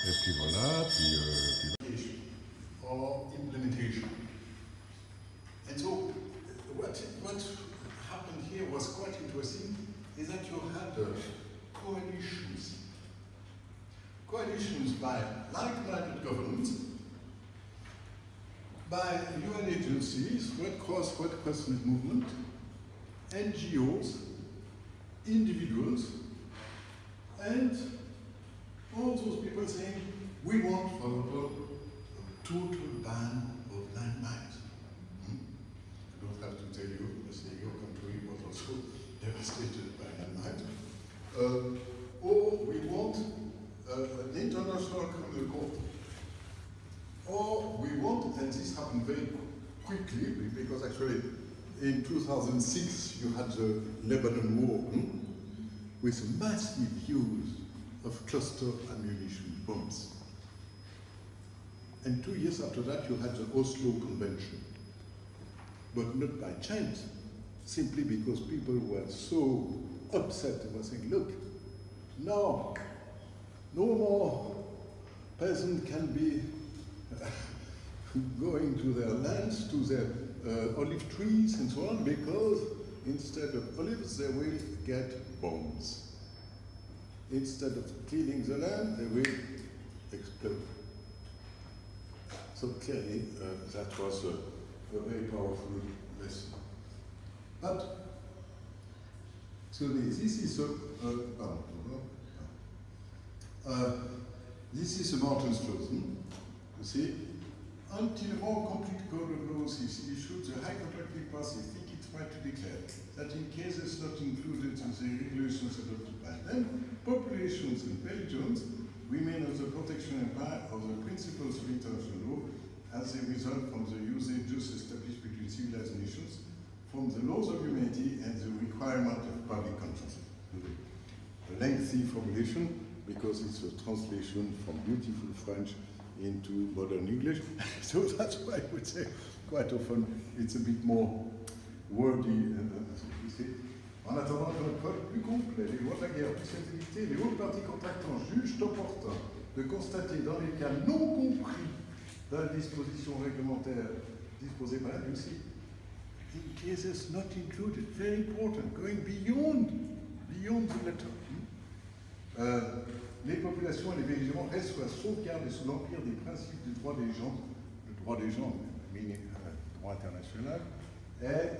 Et puis voilà, puis or implementation. And so what happened here was quite interesting, is that you had coalitions. Coalitions by like-minded governments, by UN agencies, Red Cross, Red Crescent Movement, NGOs, individuals, and all those people saying, we want, for example, a total ban of landmines. I don't have to tell you, your country was also devastated by landmines. Or we want an international criminal court. Or we want, and this happened very quickly, because actually in 2006 you had the Lebanon War with massive use of cluster ammunition bombs. And 2 years after that you had the Oslo Convention. But not by chance, simply because people were so upset. They were saying, look, no more peasants can be going to their lands, to their olive trees and so on, because instead of olives they will get bombs. Instead of cleaning the land, they will explode. So clearly that was a very powerful lesson. But, so this is this is a Martens Clause, you see. Until a more complete code of laws is issued, the High Contracting Party think it's right to declare that in cases not included in the regulations adopted by them, populations and Belgians remain under the protection and power of the principles of international law as they result from the usages established between civilized nations, from the laws of humanity and the requirement of public conscience. A lengthy formulation because it's a translation from beautiful French into modern English. So that's why I would say quite often it's a bit more wordy. You see. En attendant qu'un code plus complet, les lois de la guerre puissent être édictées, les hautes parties contractantes jugent opportun de constater dans les cas non compris dans la disposition réglementaire disposée par la Russie, in cases not included, very important, going beyond the letter. Les populations et les belligérants restent sous la sauvegarde et sous l'empire des principes du droit des gens, le droit des gens, droit international, et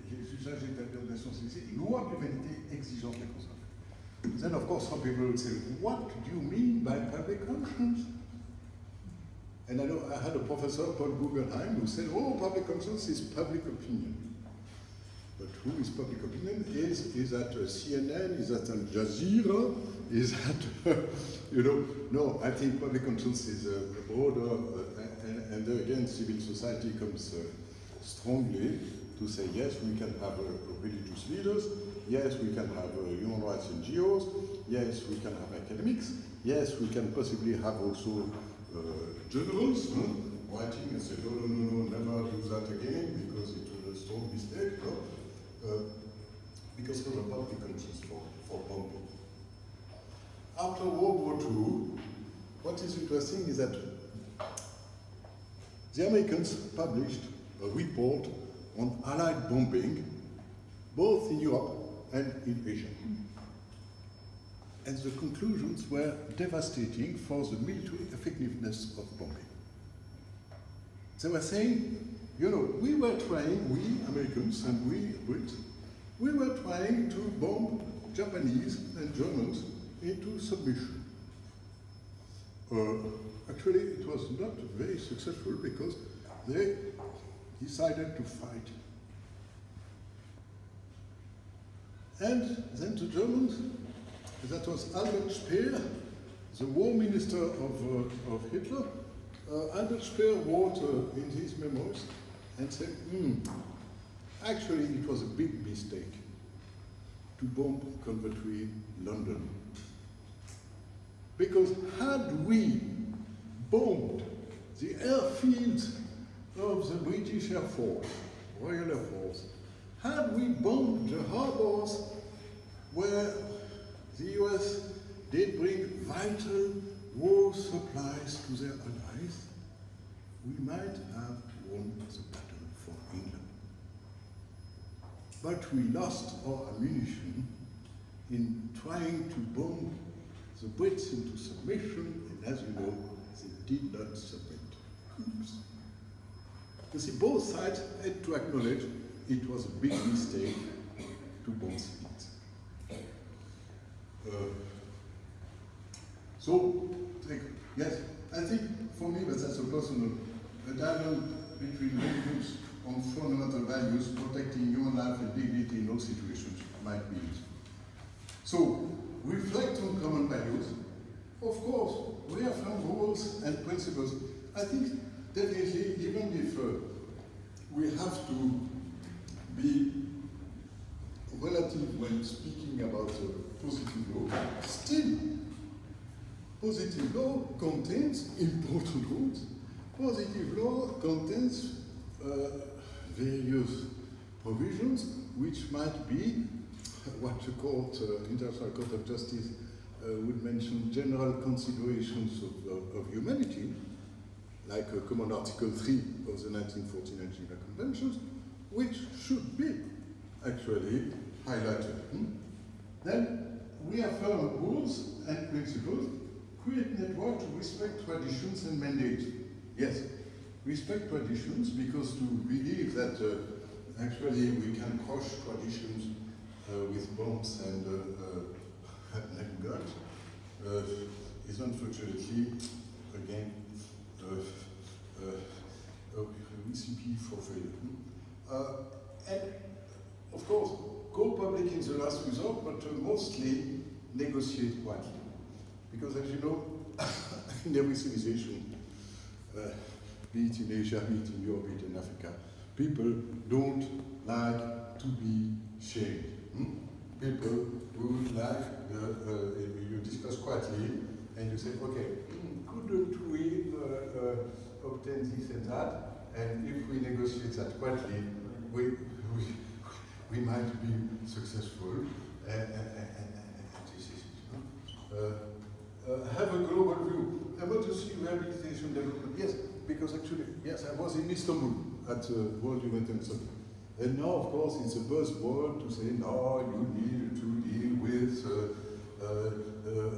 les usages établis de la nations civilisées, loi de l'humanité exigeante et conservée. Then, of course, some people would say, what do you mean by public conscience? And I know I had a professor, Paul Guggenheim, who said, oh, public conscience is public opinion. But who is public opinion? Is that CNN? Is that Al Jazeera? Is that, no, I think public conscience is a broader, and there again, civil society comes strongly to say, yes, we can have religious leaders, yes, we can have human rights NGOs, yes, we can have academics, yes, we can possibly have also journals writing and say, no, never do that again because it was a strong mistake. Because there was a public conscience for bombing. After World War II, what is interesting is that the Americans published a report on Allied bombing, both in Europe and in Asia. And the conclusions were devastating for the military effectiveness of bombing. They were saying, we were trying, we Americans and we Brits, we were trying to bomb Japanese and Germans into submission. Actually, it was not very successful because they decided to fight. And then the Germans, that was Albert Speer, the war minister of Hitler. Albert Speer wrote in his memoirs and said, actually it was a big mistake to bomb Coventry, London. Because had we bombed the airfields of the British Air Force, Royal Air Force, had we bombed the harbors where the US did bring vital war supplies to their allies, we might have won the battle for England. But we lost our ammunition in trying to bomb the Brits into submission, and as you know, they did not submit. Oops. You see, both sides had to acknowledge it was a big mistake to bomb cities. Yes, I think for me, but that's a personal, a dialogue between both groups on fundamental values, protecting human life and dignity in all situations might be useful. So, reflect on common values. Of course, reaffirm rules and principles. I think definitely, even if we have to be relative when speaking about positive law, still, positive law contains important rules. Positive law contains various provisions which might be what the court, International Court of Justice would mention general considerations of humanity, like Common Article 3 of the 1949 Geneva Conventions, which should be actually highlighted. Then we affirm rules and principles, create network to respect traditions and mandates. Yes, respect traditions, because to believe that actually we can crush traditions with bombs and guns is unfortunately, again, a recipe for failure. And of course, go public in the last resort, but mostly negotiate quietly. Because as you know, in every civilization, be it in Asia, be it in Europe, be it in Africa, people don't like to be shamed. People would like, you discuss quietly, and you say, okay, couldn't we obtain this and that? And if we negotiate that quietly, we might be successful. And this is have a global view. Emergency rehabilitation development. Yes, because actually, yes, I was in Istanbul at World Humanitarian Summit. And now, of course, it's a buzzword to say, no, you need to deal with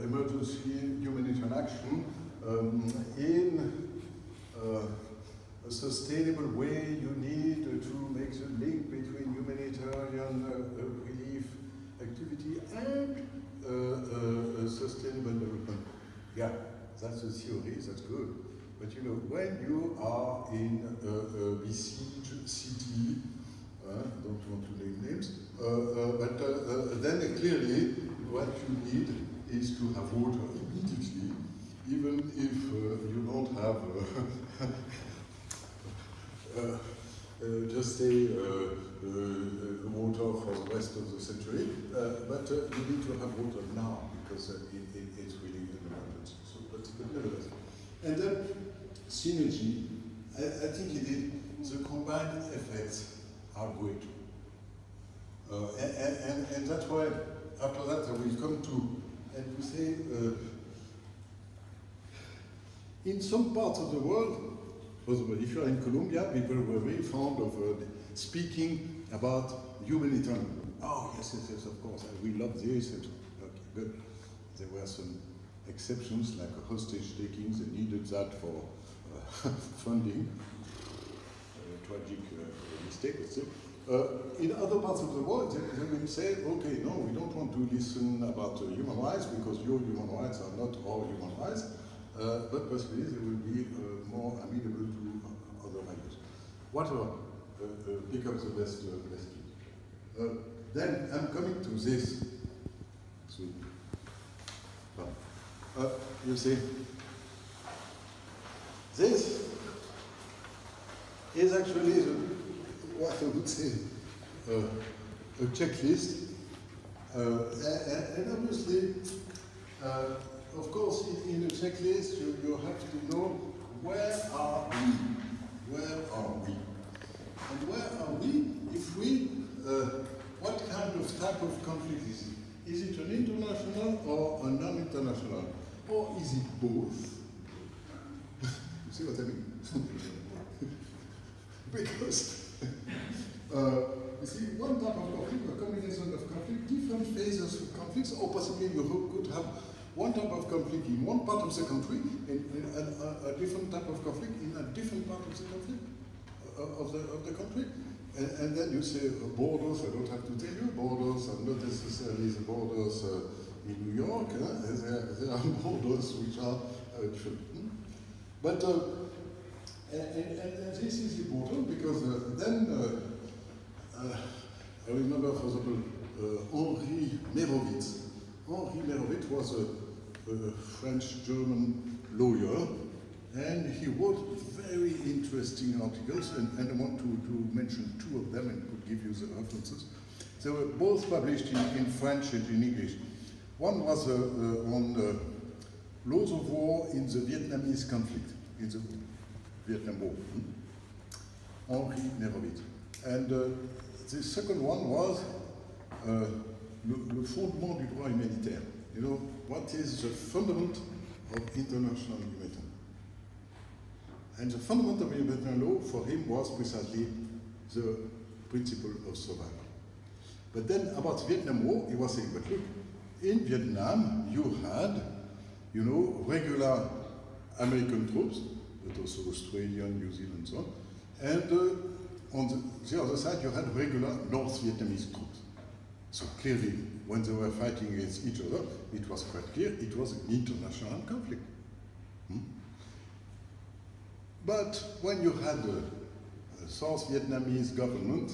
emergency humanitarian action in a sustainable way. You need to make the link between humanitarian relief activity and sustainable development. Yeah, that's a theory, that's good. But you know, when you are in a besieged city, don't want to name names, but then clearly what you need is to have water immediately, even if you don't have just say water for the rest of the century, but you need to have water now because it's really an emergency. So, but nevertheless. And then synergy, I think the combined effects are great. And that's why after that I will come to, and to say, in some parts of the world, if you're in Colombia, people were very fond of speaking about humanitarian. Oh, yes, of course, we love this. Okay, good. There were some exceptions, like hostage takings, they needed that for funding. Tragic mistake, let's say. In other parts of the world, they will say, okay, no, we don't want to listen about human rights because your human rights are not all human rights, but possibly they will be more amenable to other values. Whatever becomes the best key. Then I'm coming to this. So, you see, this is actually what I would say a checklist, and obviously, of course, in a checklist you have to know where are we, and where are we if we, what kind of type of conflict is it? Is it an international or a non-international? or is it both? You see what I mean? Because, you see, one type of conflict, a combination of conflict, different phases of conflicts, or possibly you could have one type of conflict in one part of the country and a different type of conflict in a different part of the conflict, of the country. And then you say borders, I don't have to tell you, borders are not necessarily the borders in New York, there are borders which are different. But and this is important because then I remember, for example, Henri Merovitz. Henri Merovitz was a French-German lawyer, and he wrote very interesting articles, and I want to mention two of them and could give you the references. They were both published in French and in English. One was on laws of war in the Vietnamese conflict, in the Vietnam War. Henri Merovitz. And the second one was le fondement du droit humanitaire. You know, what is the fundament of international humanitarian? And the fundament of humanitarian law for him was precisely the principle of survival. But then about Vietnam War, he was saying, but look, in Vietnam you had, you know, regular American troops, but also Australian, New Zealand, and so on. And on the other side, you had regular North Vietnamese troops. So clearly, when they were fighting against each other, it was quite clear it was an international conflict. But when you had a South Vietnamese government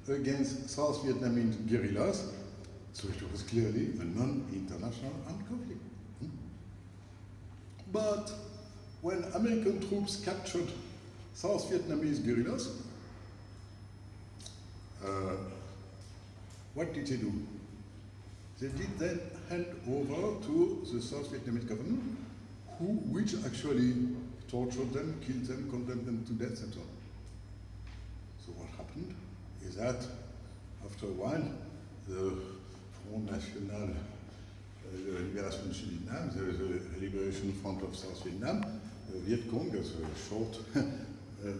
against South Vietnamese guerrillas, so it was clearly a non-international armed conflict. But when American troops captured South Vietnamese guerrillas, what did they do? They did then hand over to the South Vietnamese government, which actually tortured them, killed them, condemned them to death, and so on. So what happened is that after a while, the Front National Libération du Vietnam, the Liberation Front of South Vietnam, Viet Cong, as a short,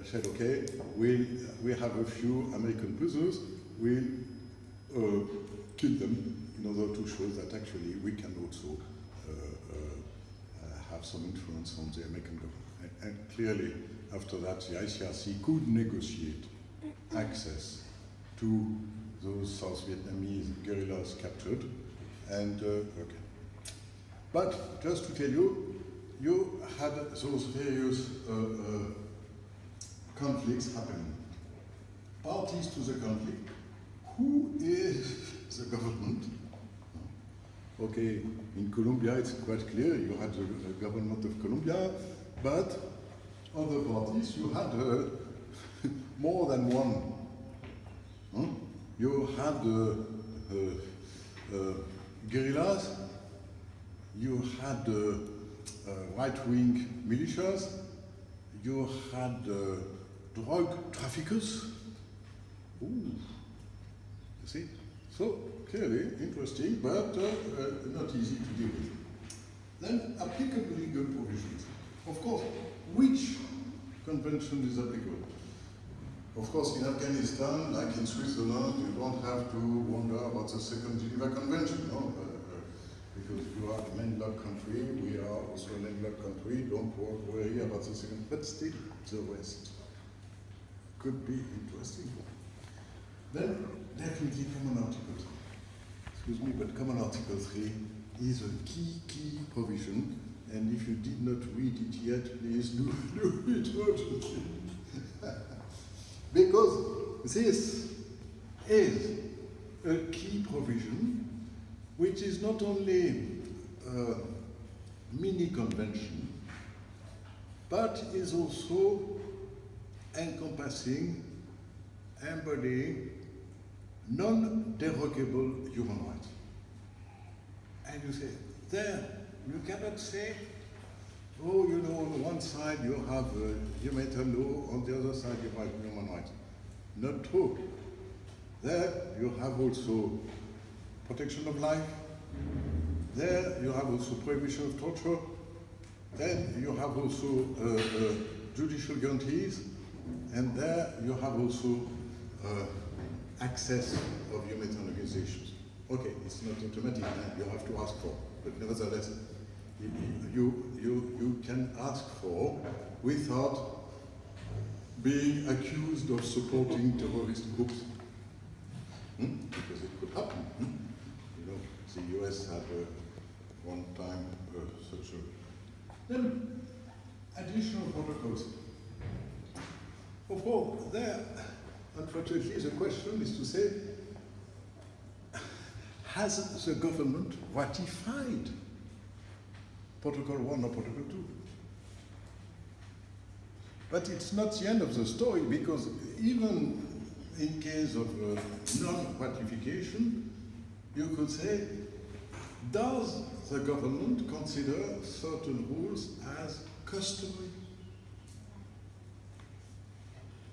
said, okay, we have a few American prisoners, we'll kill them in order to show that actually we can also have some influence on the American government. And clearly, after that, the ICRC could negotiate access to those South Vietnamese guerrillas captured, and okay. But just to tell you, you had those various conflicts happening. Parties to the conflict. Who is the government? Okay, in Colombia it's quite clear, you had the government of Colombia, but other parties, you had more than one. You had guerrillas, you had right-wing militias, you had drug traffickers. Ooh, you see? So, clearly interesting, but not easy to deal with. Then, applicable legal provisions. Of course, which convention is applicable? Of course, in Afghanistan, like in Switzerland, you don't have to wonder about the Second Geneva Convention, no? Because you are a landlocked country, we are also a landlocked country, don't worry about the second, but still, the West could be interesting. Then, definitely Common Article 3. Excuse me, but Common Article 3 is a key provision, and if you did not read it yet, please do it urgently. Because this is a key provision which is not only a mini convention, but is also encompassing, embodying non-derogable human rights. And you say, there, you cannot say, oh, you know, on one side you have humanitarian law, on the other side you have human rights. Not true. There you have also protection of life. There you have also prohibition of torture. Then you have also judicial guarantees, and there you have also access of humanitarian organizations. Okay, it's not automatic, you have to ask for, but nevertheless, you can ask for without being accused of supporting terrorist groups. Because it could happen. You know, the US had one time such a... Then, additional protocols. Of course, there, unfortunately, the question is to say, has the government ratified Protocol 1 or Protocol 2? But it's not the end of the story, because even in case of non-ratification, you could say, does the government consider certain rules as customary?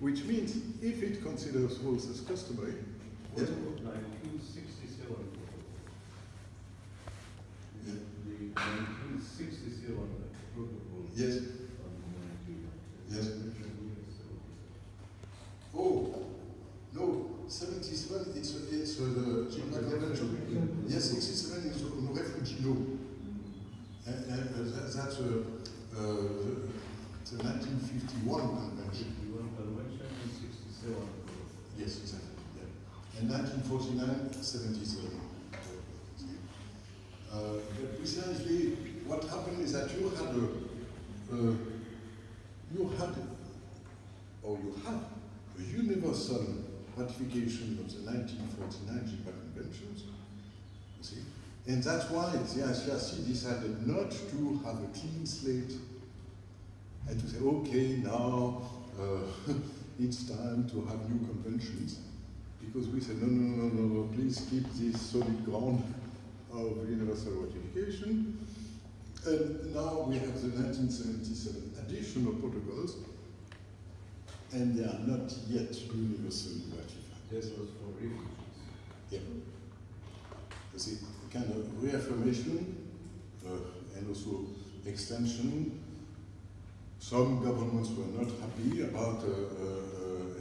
Which means, if it considers rules as customary, yes. 1967 yeah. The 1967 protocol. Yes. Yes. Oh, no, 77, it's the Geneva Convention. Yes, 67 is the refugee law. That's the 1951 convention. 51 convention and 67. Yes, exactly. Yeah. And 1949, 77. But precisely what happened is that you have a universal ratification of the 1949 Geneva Conventions, you see, and that's why the ICRC decided not to have a clean slate and to say, okay, now it's time to have new conventions, because we said, no, please keep this solid ground of universal ratification. And now we have the 1977 additional protocols, and they are not yet universally ratified. This was for refugees. Yeah. You see, kind of reaffirmation and also extension. Some governments were not happy about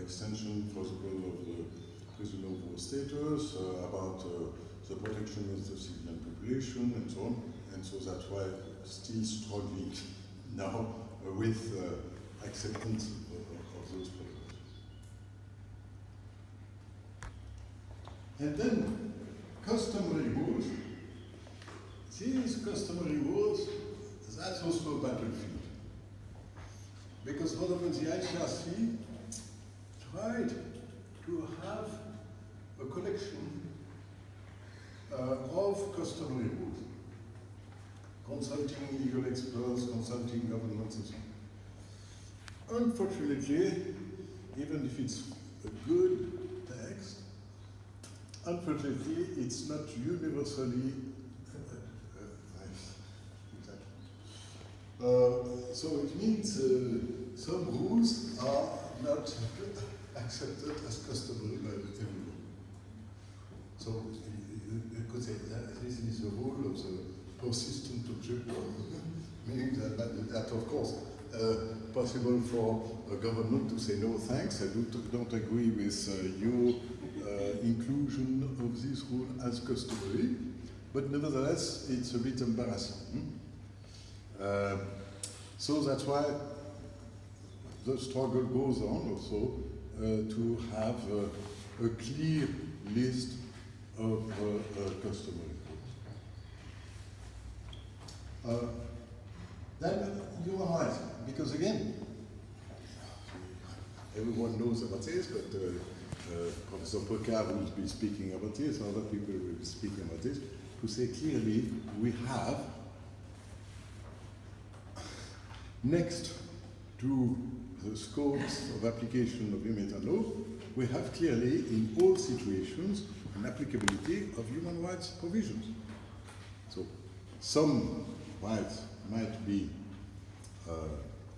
extension, for example, of the prisoner of war status, about the protection of the civilian population, and so on. And so that's why still struggling now with acceptance of those protocols. And then customary rules. These customary rules, that's also a battlefield. Because for example, the ICRC tried to have a collection of customary rules, consulting legal experts, consulting governments, and so on. Unfortunately, even if it's a good text, unfortunately, it's not universally so it means some rules are not accepted as customary by everyone. So you could say that this is the rule of the persistent objector, meaning that of course possible for a government to say no thanks, I don't agree with your inclusion of this rule as customary, but nevertheless it's a bit embarrassing. So that's why the struggle goes on also to have a clear list of customary rules. Then human rights, because again, everyone knows about this, but Professor Pocard will be speaking about this, other people will be speaking about this, to say clearly we have, next to the scopes of application of humanitarian law, we have clearly in all situations an applicability of human rights provisions. So some rights might be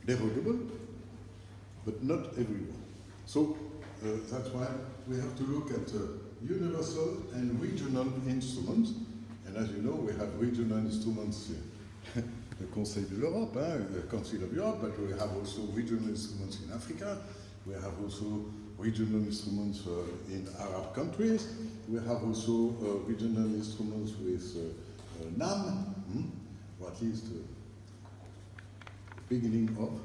derogable, but not everyone. So that's why we have to look at universal and regional instruments. And as you know, we have regional instruments the Conseil de l'Europe, the Council of Europe, but we have also regional instruments in Africa. We have also regional instruments in Arab countries. We have also regional instruments with NAM, or at least beginning of.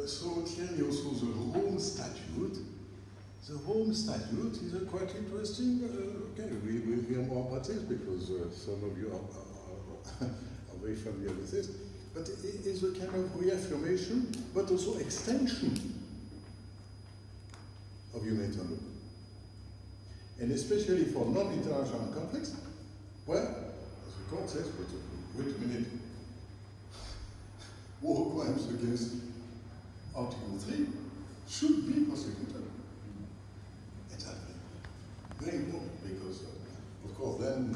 So clearly also the Rome Statute. The Rome Statute is quite interesting. Okay, we will hear more about this because some of you are very familiar with this. But it is a kind of reaffirmation, but also extension of humanitarian law. And especially for non-international conflicts, where, as the court says, but wait a minute, war crimes against Article 3 should be prosecuted. It's very important because, of course, then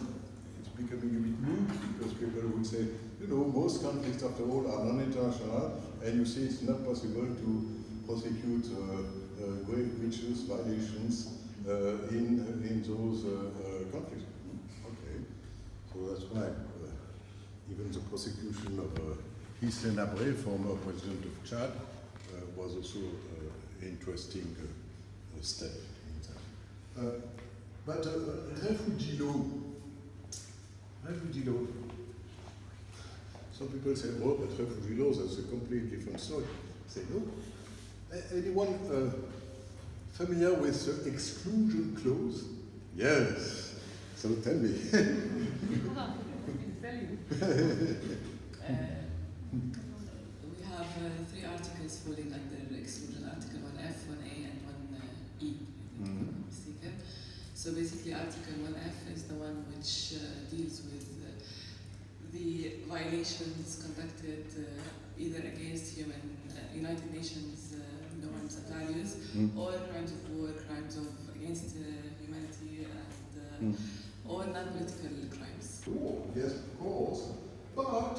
it's becoming a bit moot because people would say, you know, most conflicts, after all, are non-international, and you see it's not possible to prosecute grave breaches, violations in those conflicts. Okay, so that's why even the prosecution of Hissène Habré, former president of Chad, was also an interesting step in that. But refugee law. Some people say, oh, but refugee laws, that's a completely different story. I say, no. Anyone familiar with the exclusion clause? Yes. So tell me. I can tell you. We have 3 articles falling under exclusion: Article 1F, 1A, and 1E. If I'm not mistaken. So basically, Article 1F is the one which deals with the violations conducted either against United Nations norms and values, or crimes of war, crimes against humanity, and or non-political crimes. Oh, yes, of course, but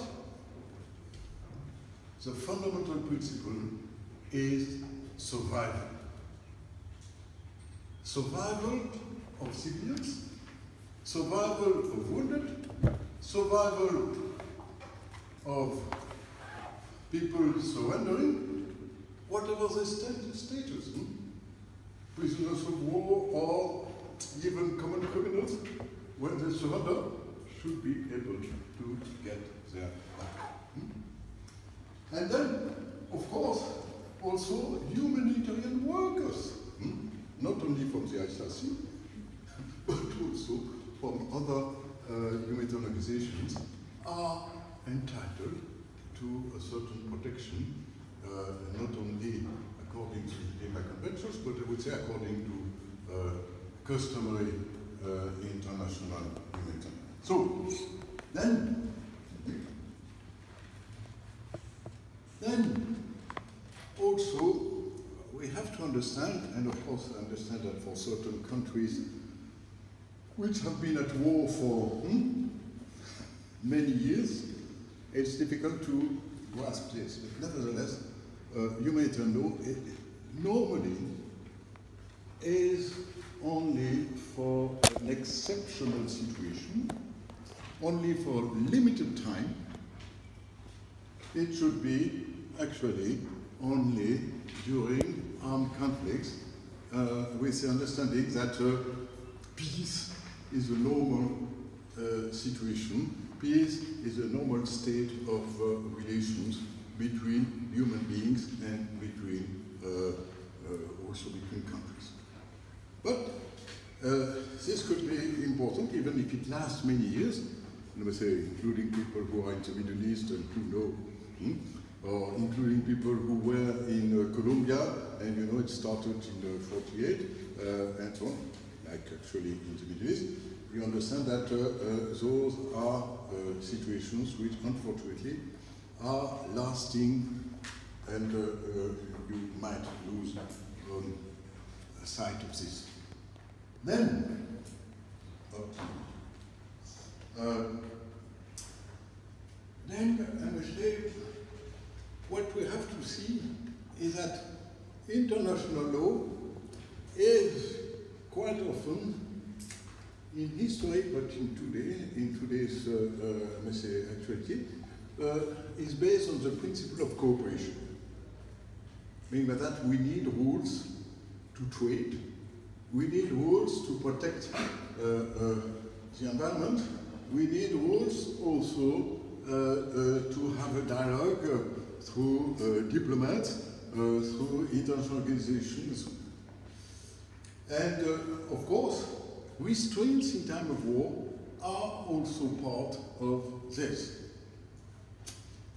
the fundamental principle is survival. Survival of civilians, survival of wounded, survival of people surrendering, whatever the status, prisoners of war or even common criminals, when they surrender, should be able to get their back. And then, of course, also humanitarian workers, not only from the ICRC, but also from other humanitarian organizations, are entitled to a certain protection, not only according to the Geneva Conventions, but I would say according to customary international humanitarian. So, then also we have to understand, and of course understand that for certain countries which have been at war for many years, it's difficult to grasp this. But nevertheless, humanitarian law normally is only for an exceptional situation, only for limited time. It should be actually only during armed conflicts, with the understanding that peace is a normal situation. Peace is a normal state of relations between human beings and between also between countries. But this could be important even if it lasts many years. Let me say, including people who are in the Middle East and who know, or including people who were in Colombia, and you know it started in 48 and so on, like actually in the Middle East. We understand that those are situations which unfortunately are lasting, and you might lose sight of this. Then, I'm afraid what we have to see is that international law is quite often in history, but in today's let's say actuality, is based on the principle of cooperation. Meaning by that we need rules to trade, we need rules to protect the environment, we need rules also to have a dialogue through diplomats, through international organizations. And of course, restraints in time of war are also part of this.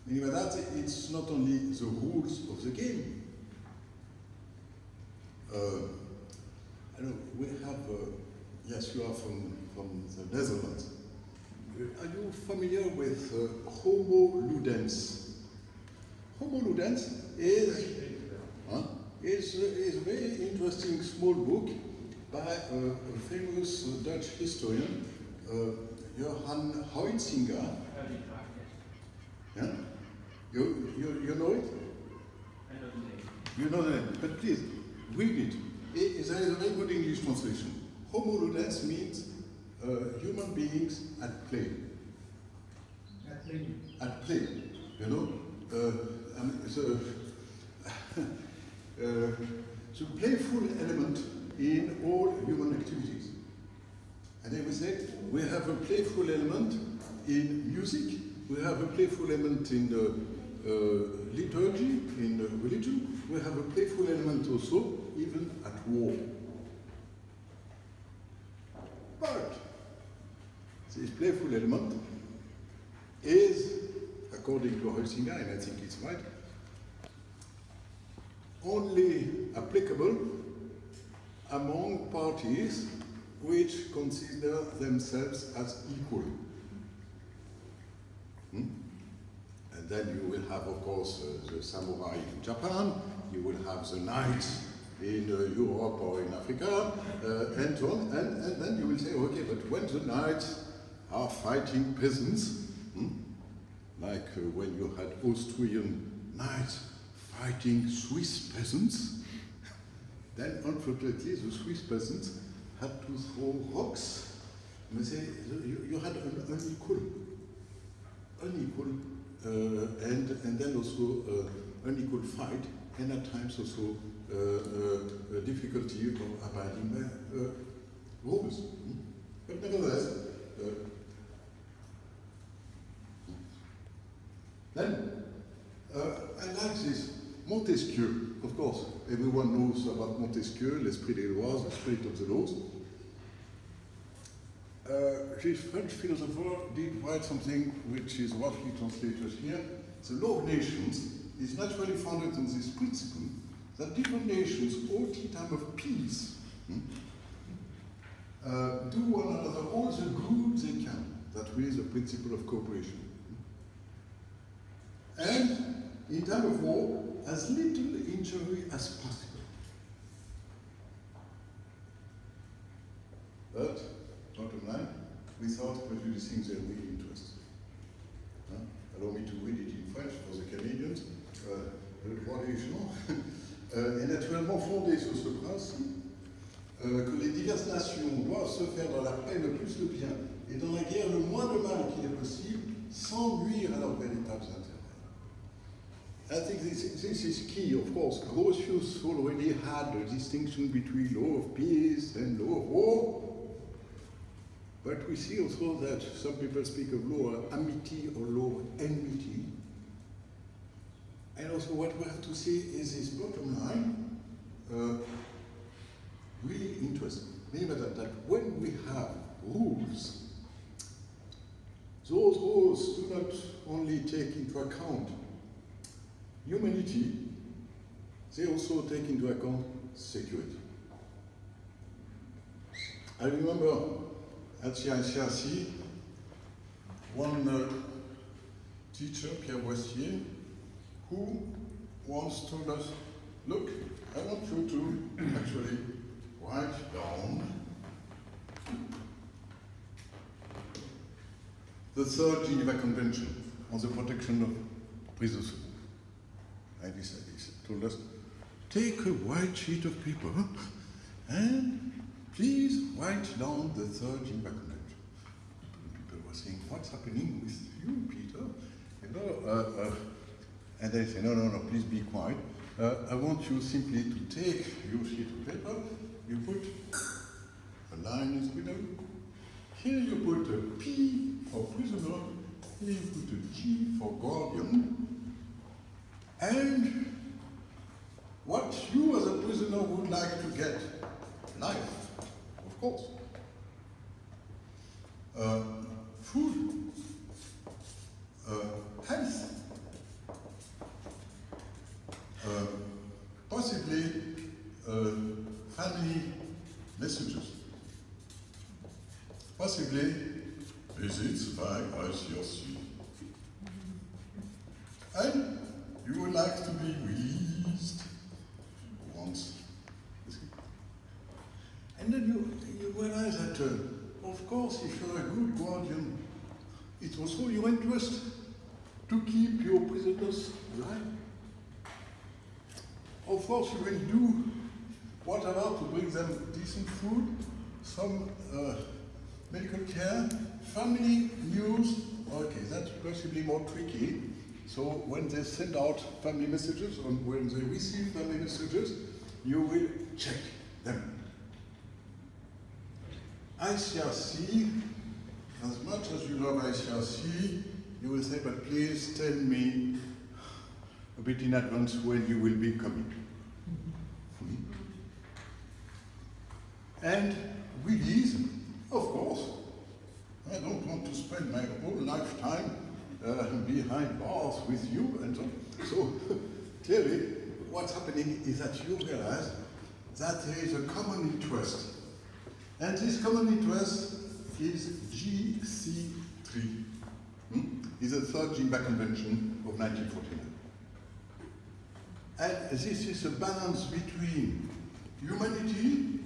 Meaning that it's not only the rules of the game. I know we have, yes, you are from the Netherlands. Are you familiar with Homo Ludens? Homo Ludens is a very interesting small book by a famous Dutch historian, Johan Huizinga. Yeah? You know it? I know the name. You know the name, but please, read it. There is a very good English translation. Homo Ludens means human beings at play. At play. At play, you know? So playful element in all human activities. And then we say, we have a playful element in music, we have a playful element in liturgy, in religion, we have a playful element also even at war. But this playful element is, according to Huizinga, and I think it's right, only applicable among parties which consider themselves as equal. And then you will have, of course, the samurai in Japan, you will have the knights in Europe or in Africa, and so on. And then you will say, okay, but when the knights are fighting peasants, like when you had Austrian knights fighting Swiss peasants, then unfortunately the Swiss peasants had to throw rocks. And say, you had an unequal, and then also unequal fight, and at times also difficulty of abiding by rules. But nevertheless, then I like this. Montesquieu, of course, everyone knows about Montesquieu, l'esprit des lois, the spirit of the laws. This French philosopher did write something which is roughly translated here. The law of nations is naturally founded on this principle that different nations ought in time of peace do one another all the good they can. That is the principle of cooperation. And in time of war, as little injury as possible. But, bottom line, without prejudicing their real interests. Allow me to read it in French for the Canadians. Le droit des gens est naturellement fondé sur ce principe que les diverses nations doivent se faire dans la paix le plus le bien et dans la guerre le moins de mal qu'il est possible sans nuire à leurs véritables intérêts. I think this is key, of course. Grotius already had a distinction between law of peace and law of war. But we see also that some people speak of law of amity or law of enmity. And also what we have to see is this bottom line, really interesting. Meaning that when we have rules, those rules do not only take into account humanity, they also take into account security. I remember at CICRC, one teacher, Pierre Boissier, who once told us, look, I want you to actually write down the Third Geneva Convention on the protection of prisoners. And he told us, take a white sheet of paper and please write down the third Geneva Convention. People were saying, what's happening with you, Peter? You know, and they say, no, no, no, please be quiet. I want you simply to take your sheet of paper, you put a line in the middle, here you put a P for prisoner, here you put a G for guardian, and what you as a prisoner would like to get. Life, of course. Food, health, possibly family messages, possibly visits by ICRC. And you would like to be released once. And then you realize that, of course, if you're a good guardian, it's also your interest to keep your prisoners alive. Of course, you will do whatever to bring them decent food, some medical care, family news. Okay, that's possibly more tricky. So when they send out family messages, or when they receive family messages, you will check them. ICRC, as much as you love ICRC, you will say, but please tell me a bit in advance when you will be coming. And release, of course. I don't want to spend my whole lifetime behind bars with you and so on. So clearly, what's happening is that you realize that there is a common interest. And this common interest is GC3. Is the third Geneva Convention of 1949. And this is a balance between humanity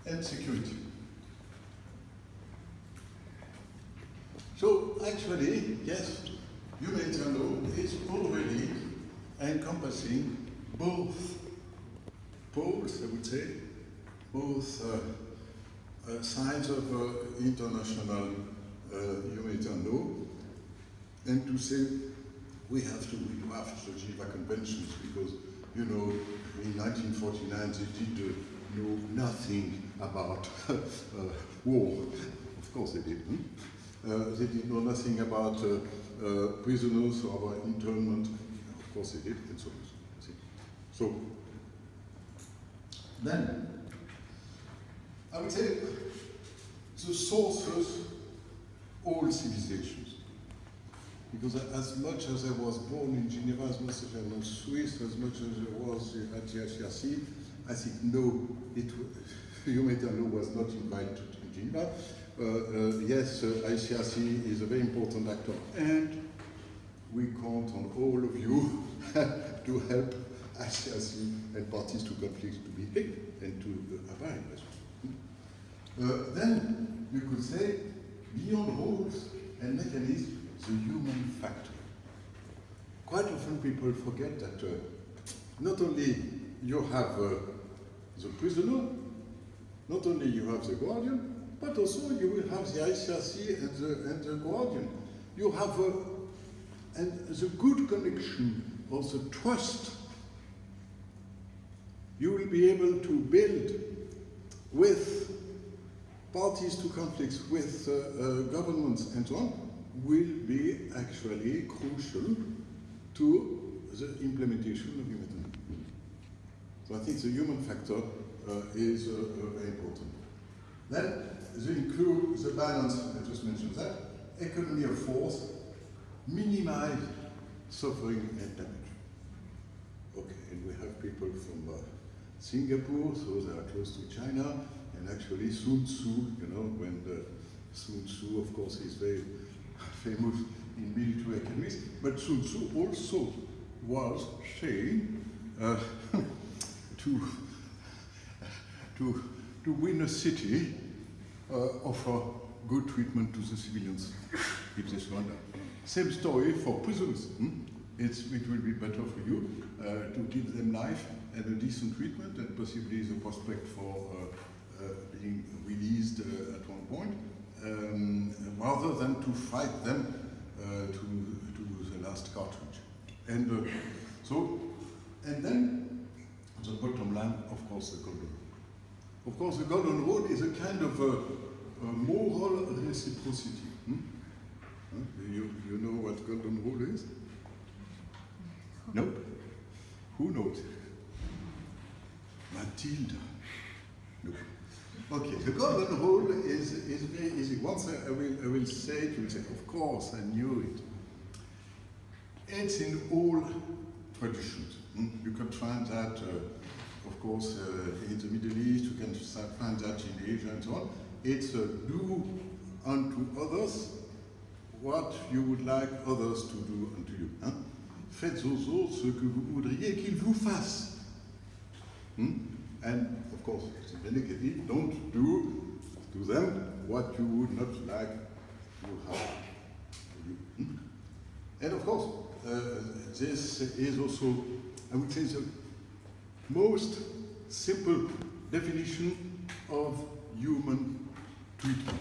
and security. So actually, yes, humanitarian law is already encompassing both poles, I would say, both sides of international humanitarian law, and to say we have to redraft the Geneva Conventions because, you know, in 1949 they did know nothing about war. Of course they did. They did know nothing about prisoners or internment. Of course they did, and so on. So then, I would say the sources, all civilizations. Because as much as I was born in Geneva, as much as I was Swiss, as much as I was at the ICRC, I think no, humanitarian law was not invited to Geneva. Yes, ICRC is a very important actor, and we count on all of you to help ICRC and parties to conflicts to behave and to abide. Then you could say, beyond rules and mechanisms, the human factor. Quite often people forget that not only you have the prisoner, not only you have the guardian, but also you will have the ICRC and the guardian. You have and the good connection of the trust you will be able to build with parties to conflicts, with governments and so on, will be actually crucial to the implementation of human. So I think the human factor is very important. Then they include the balance, I just mentioned that, economy of force, minimize suffering and damage. Okay, and we have people from Singapore, so they are close to China, and actually Sun Tzu, you know, when Sun Tzu, of course, is very famous in military economics, but Sun Tzu also was saying to win a city, offer good treatment to the civilians. It is wonderful. Same story for prisoners. It will be better for you to give them life and a decent treatment, and possibly the prospect for to fight them to the last cartridge. And and then the bottom line, of course, the Golden Rule. Of course, the Golden Rule is a kind of a moral reciprocity. You know what Golden Rule is? No? Who knows? Matilda. No. Okay, the Golden Rule is very easy. Once I will say it, you will say, of course, I knew it. It's in all traditions. You can find that, of course, in the Middle East, you can find that in Asia and so on. It's do unto others what you would like others to do unto you. Faites aux autres ce que vous voudriez qu'ils vous fassent. And of course, it's a negative, don't do to them what you would not like to have to you. And of course, this is also, I would say, the most simple definition of human treatment.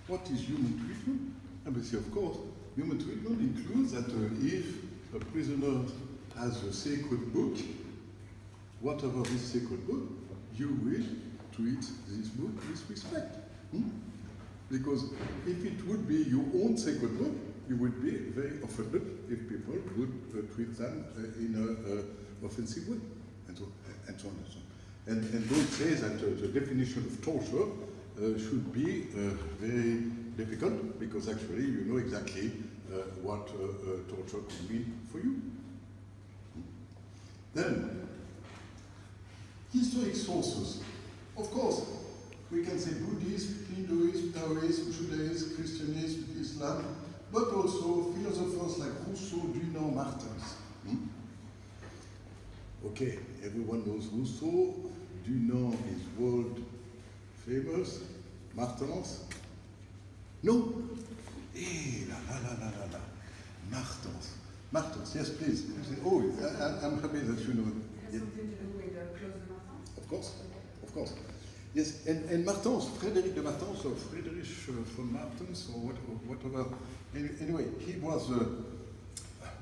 What is human treatment? And we say, of course, human treatment includes that if a prisoner has a sacred book, whatever this sacred book, you will treat this book with respect. Because if it would be your own sacred book, you would be very offended if people would treat them in an offensive way, and so on and so on. And don't say that the definition of torture should be very difficult, because actually you know exactly what torture could mean for you. Then, historic sources. Of course, we can say Buddhism, Hinduism, Taoism, Judaism, Christianism, Islam, but also philosophers like Rousseau, Dunant, Martens. Okay, everyone knows Rousseau. Dunant is world famous. Martens? No? Eh, la. Martens. Martens, yes, please. Oh, I'm happy that you know. Has something to do with Claude de Martens? Of course. Yes, and Martens, Frédéric de Martens, or Friedrich von Martens, or whatever. Anyway, he was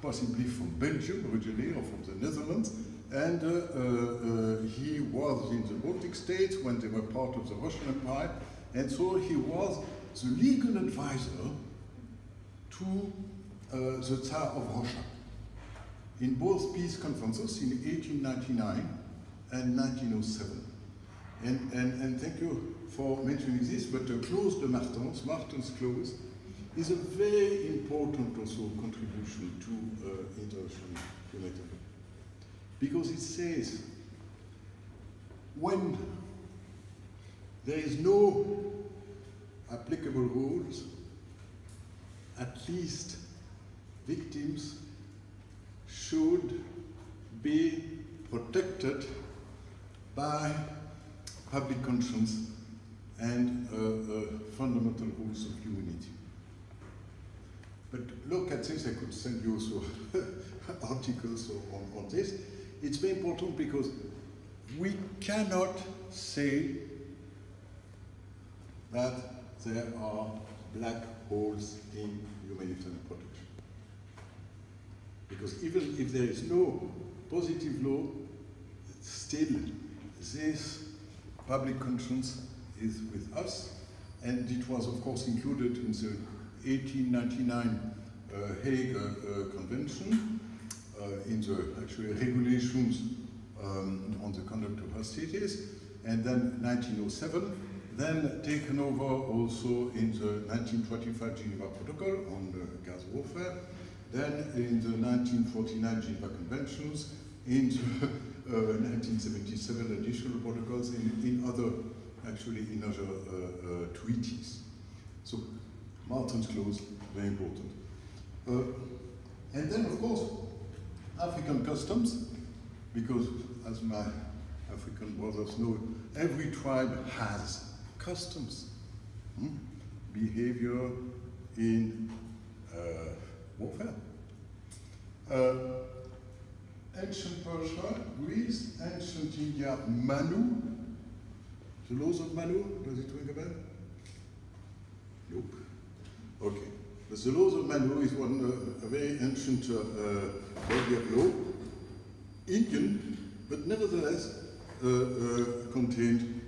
possibly from Belgium originally, or from the Netherlands, and he was in the Baltic states when they were part of the Russian Empire, and so he was the legal advisor to the Tsar of Russia in both peace conferences in 1899 and 1907. And thank you for mentioning this, but Clause de Martens, Martens Clause, is a very important also contribution to international humanitarian. Because it says, when there is no applicable rules, at least victims should be protected by public conscience and fundamental rules of humanity. But look at this, I could send you also articles on this. It's very important because we cannot say that there are black holes in humanitarian protection. Because even if there is no positive law, still this public conscience is with us, and it was of course included in the 1899 Hague Convention, in the actually regulations on the conduct of hostilities, and then 1907, then taken over also in the 1925 Geneva Protocol on gas warfare, then in the 1949 Geneva Conventions, in the 1977 additional protocols, in other treaties. So Martens Clause, very important. And then of course, African customs, because as my African brothers know, every tribe has customs, behavior in warfare. Ancient Persia, Greece, ancient India, Manu. The laws of Manu, does it ring a bell? Nope. Okay. But the laws of Manu is one a very ancient body of law, Indian, but nevertheless contained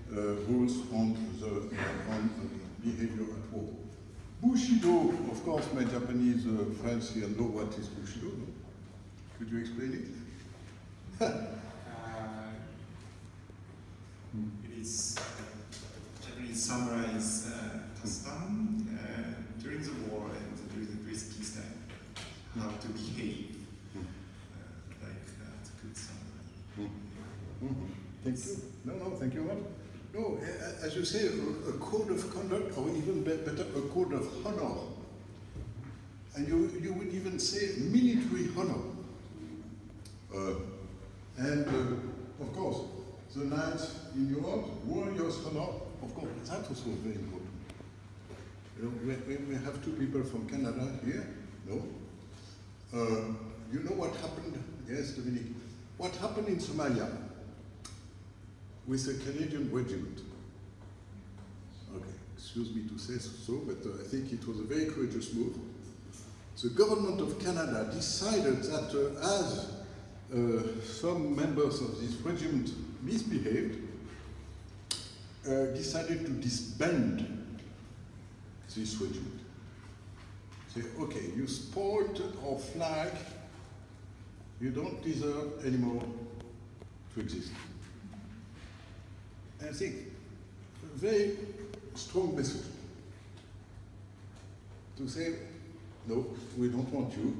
rules on behavior at war. Bushido, of course, my Japanese friends here know what is Bushido. No? Could you explain it? It is Japanese samurai custom during the war and during the peace time, how to behave like a good samurai. Thank you. No, thank you much. No, as you say, a code of conduct, or even better, a code of honor. And you would even say military honor. Of course, the knights in Europe, warriors honor, of course, that's also very important. You know, we have two people from Canada here, no? You know what happened? Yes, Dominique. What happened in Somalia with the Canadian regiment? Okay, excuse me to say so, but I think it was a very courageous move. The government of Canada decided that as some members of this regiment misbehaved, decided to disband this regiment. Say, okay, you spoiled our flag, you don't deserve anymore to exist. And I think a very strong message to say, no, we don't want you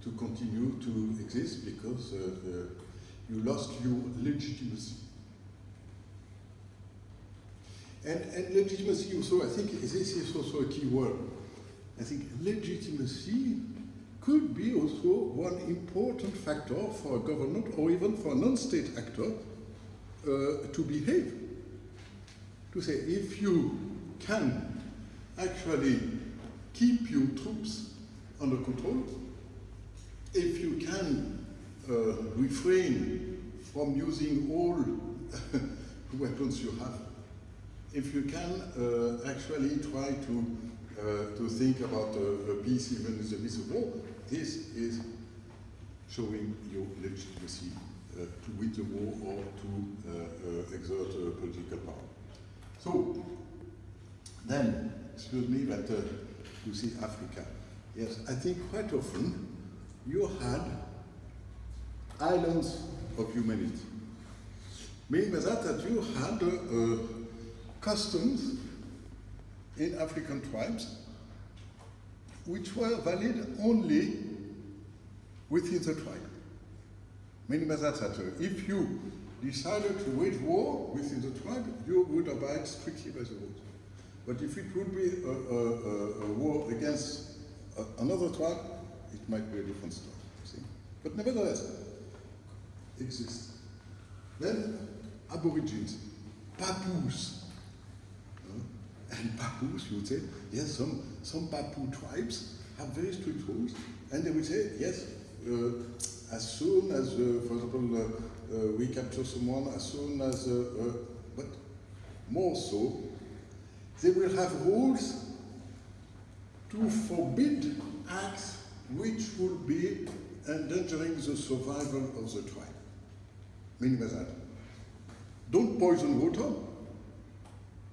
to continue to exist because you lost your legitimacy. And legitimacy also, I think this is also a key word. I think legitimacy could be also one important factor for a government or even for a non-state actor to behave. To say, if you can actually keep your troops under control, if you can refrain from using all weapons you have, if you can actually try to think about peace even in the midst of war, this is showing your legitimacy to win the war or to exert political power. So, then, excuse me, but you see Africa. Yes, I think quite often you had islands of humanity. Meaning by that you had customs in African tribes which were valid only within the tribe. Meaning by that if you decided to wage war within the tribe, you would abide strictly by the rules. But if it would be a war against another tribe, it might be a different story. See? But nevertheless, exists. Then Aborigines, Papoose. And Papoose, you would say, yes, some Papou tribes have very strict rules, and they would say, yes, as soon as, for example, we capture someone, as soon as, but more so, they will have rules to forbid acts which will be endangering the survival of the tribe. Meaning by that, don't poison water,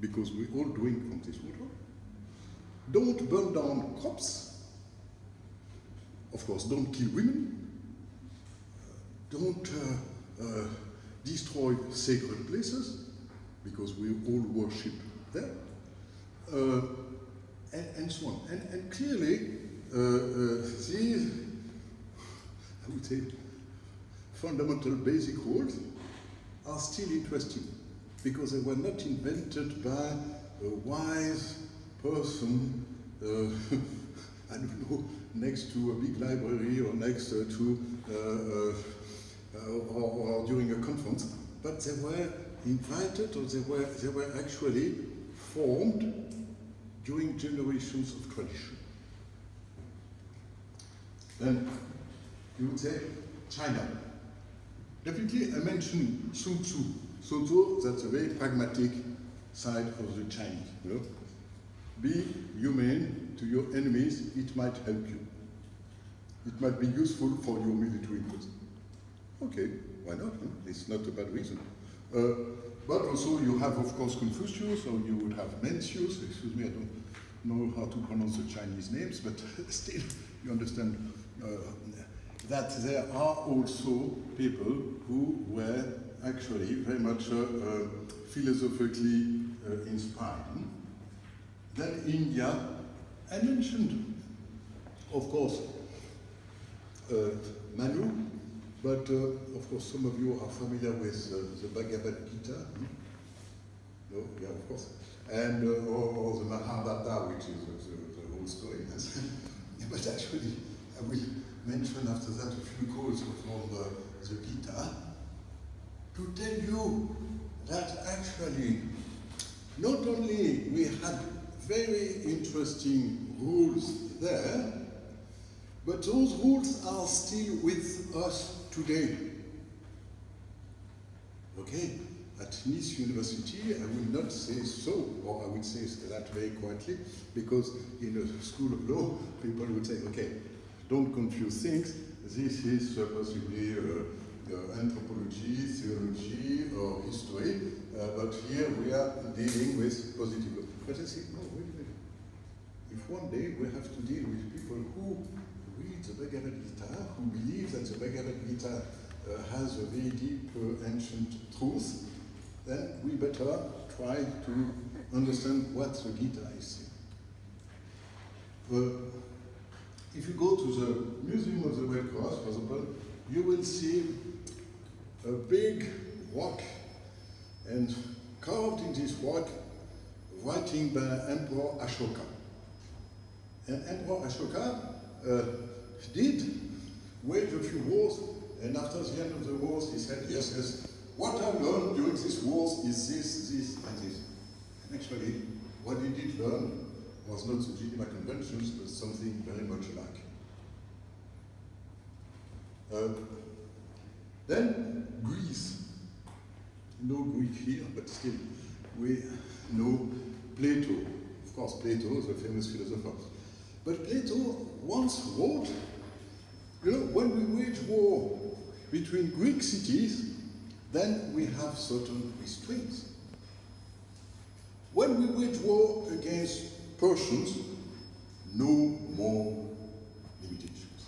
because we all drink from this water. Don't burn down crops. Of course, don't kill women. Don't destroy sacred places, because we all worship there. And so on. And clearly, these, I would say, fundamental basic rules are still interesting, because they were not invented by a wise person, I don't know, next to a big library or next to, or during a conference, but they were invited, or they were actually formed during generations of tradition. Then you would say China. Definitely I mentioned Sun Tzu. Sun Tzu, that's a very pragmatic side of the Chinese. You know? be humane to your enemies, it might help you. It might be useful for your military interest. Okay, why not? Huh? It's not a bad reason. But also you have, of course, Confucius, or you would have Mencius. Excuse me, I don't know how to pronounce the Chinese names, but still, you understand that there are also people who were actually very much philosophically inspired. Then India, I mentioned, of course, Manu, but of course some of you are familiar with the Bhagavad Gita. No, yeah, of course. And or the Mahabharata, which is the whole story. But actually, I will mention after that a few quotes from the Gita to tell you that actually not only we had very interesting rules there, but those rules are still with us today. Okay, at Nice University, I will not say so, or I would say that very quietly, because in a school of law, people would say, okay, don't confuse things. This is possibly anthropology, theology, or history, but here we are dealing with positive law. But I say, no, wait a minute. If one day we have to deal with people who read the Bhagavad Gita, who believe that the Bhagavad Gita has a very deep ancient truth, then we better try to understand what the Gita is saying. If you go to the Museum of the Red Cross, for example, you will see a big rock, and carved in this rock, writing by Emperor Ashoka. And Emperor Ashoka did wage a few wars, and after the end of the wars, he said, yes, what I learned during these wars is this, and this. And actually, what he did learn was not the Geneva Conventions, but something very much alike. Then Greece. No Greek here, but still we know Plato. Of course, Plato is a famous philosopher. But Plato once wrote, you know, when we wage war between Greek cities, then we have certain restraints. When we wage war against Persians, no more limitations.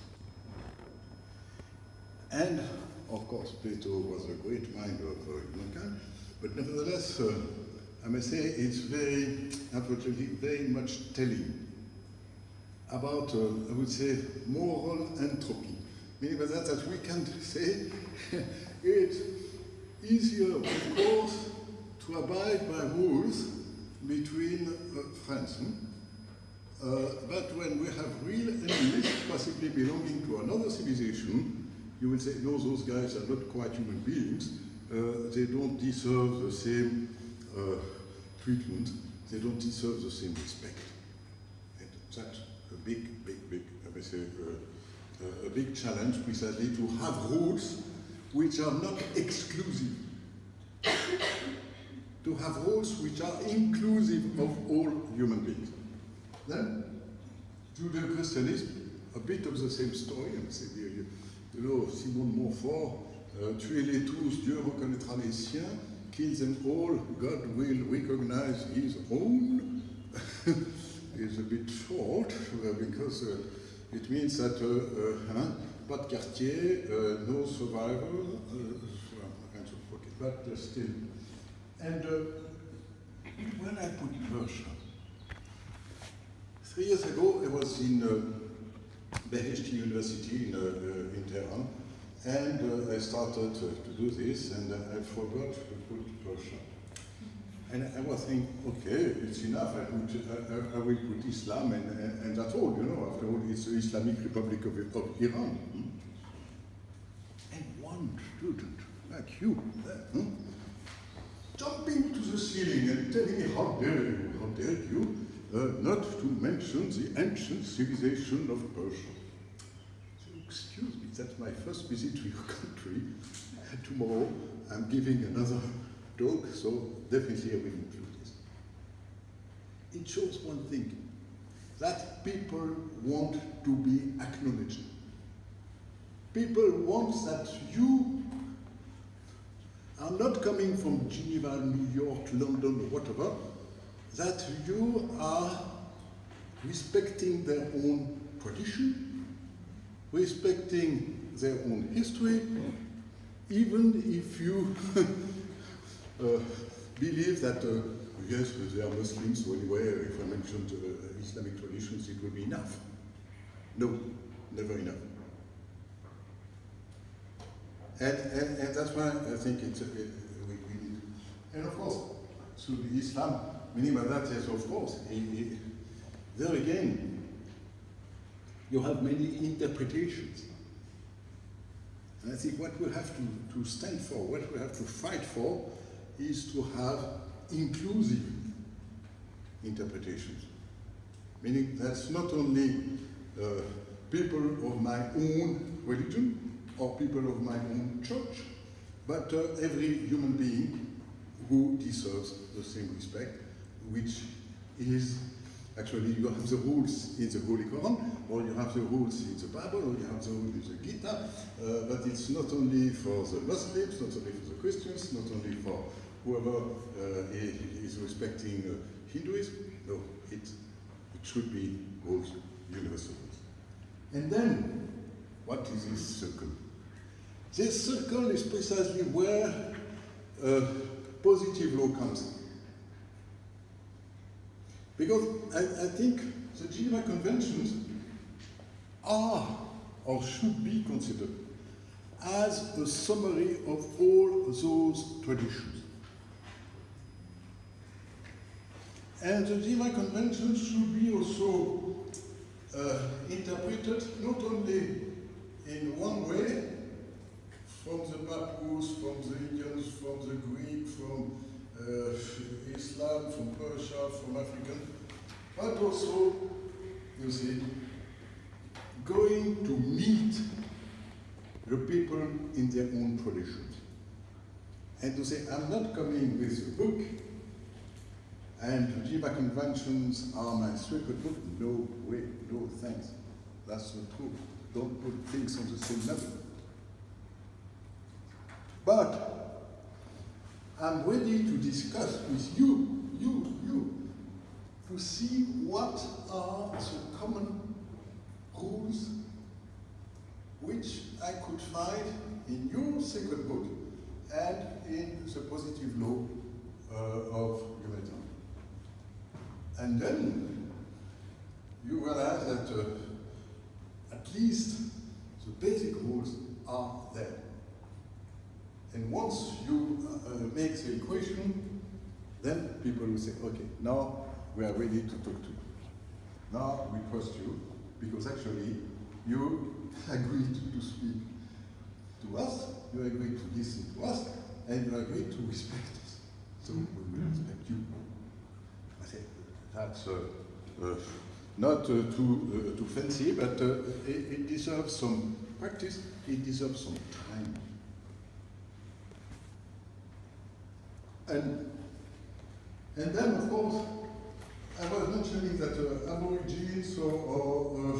And of course, Plato was a great mind of humankind, but nevertheless, I must say it's very, unfortunately, very much telling about, I would say, moral entropy. Meaning by that we can say it's easier, of course, to abide by rules between friends. But when we have real enemies, possibly belonging to another civilization, you will say, no, those guys are not quite human beings. They don't deserve the same treatment. They don't deserve the same respect. And that's a big, I may say, a big challenge, precisely, to have rules which are not exclusive. To have rules which are inclusive of all human beings. Then, Judeo-Christianism, a bit of the same story, I may say, you know, Simon de Montfort, tuez-les tous, Dieu reconnaîtra les siens, kill them all, God will recognize his own. It's a bit short, because it means that pas de quartier, no survival, but still. And when I put Persia, 3 years ago I was in Beheshti University in Tehran, and I started to do this, and I forgot to put Persia. And I was thinking, okay, it's enough, I will put Islam, and that's all, you know, after all, it's the Islamic Republic of Iran. And one student, like you, jumping to the ceiling and telling me, how dare you, not to mention the ancient civilization of Persia. So, excuse me, that's my first visit to your country. Tomorrow I'm giving another talk, so definitely I will include this. it shows one thing, that people want to be acknowledged. People want that you are not coming from Geneva, New York, London, or whatever, that you are respecting their own tradition, respecting their own history, even if you believe that, yes, they are Muslims, so anyway, if I mentioned Islamic traditions, it will be enough. No, never enough. And that's why I think we need. And of course, so the Islam, meaning by that is, of course, there again, you have many interpretations. And I think what we have to stand for, what we have to fight for, is to have inclusive interpretations. Meaning that's not only people of my own religion, or people of my own church, but every human being who deserves the same respect, which is actually, you have the rules in the Holy Quran, or you have the rules in the Bible, or you have the rules in the Gita, but it's not only for the Muslims, not only for the Christians, not only for whoever is respecting Hinduism. No, it should be rules, universal rules. And then, what is this circle? This circle is precisely where positive law comes in. Because I think the Geneva Conventions are, or should be considered, as a summary of all those traditions. And the Geneva Conventions should be also interpreted not only in one way, from the Papoose, from the Indians, from the Greek, from Islam, from Persia, from African, but also, you see, going to meet the people in their own traditions. And to say, I'm not coming with a book, and the Geneva Conventions are my sacred book. No way, no thanks. That's not true. Don't put things on the same level. But I'm ready to discuss with you, to see what are the common rules which I could find in your sacred book and in the positive law of humanity. And then you realize that at least the basic rules are there. And once you make the equation, then people will say, okay, now we are ready to talk to you. Now we trust you, because actually you agreed to speak to us, you agreed to listen to us, and you agreed to respect us. So we will respect you. I say, that's not too fancy, but it deserves some practice, it deserves some time. And then, of course, I was mentioning that Aborigines or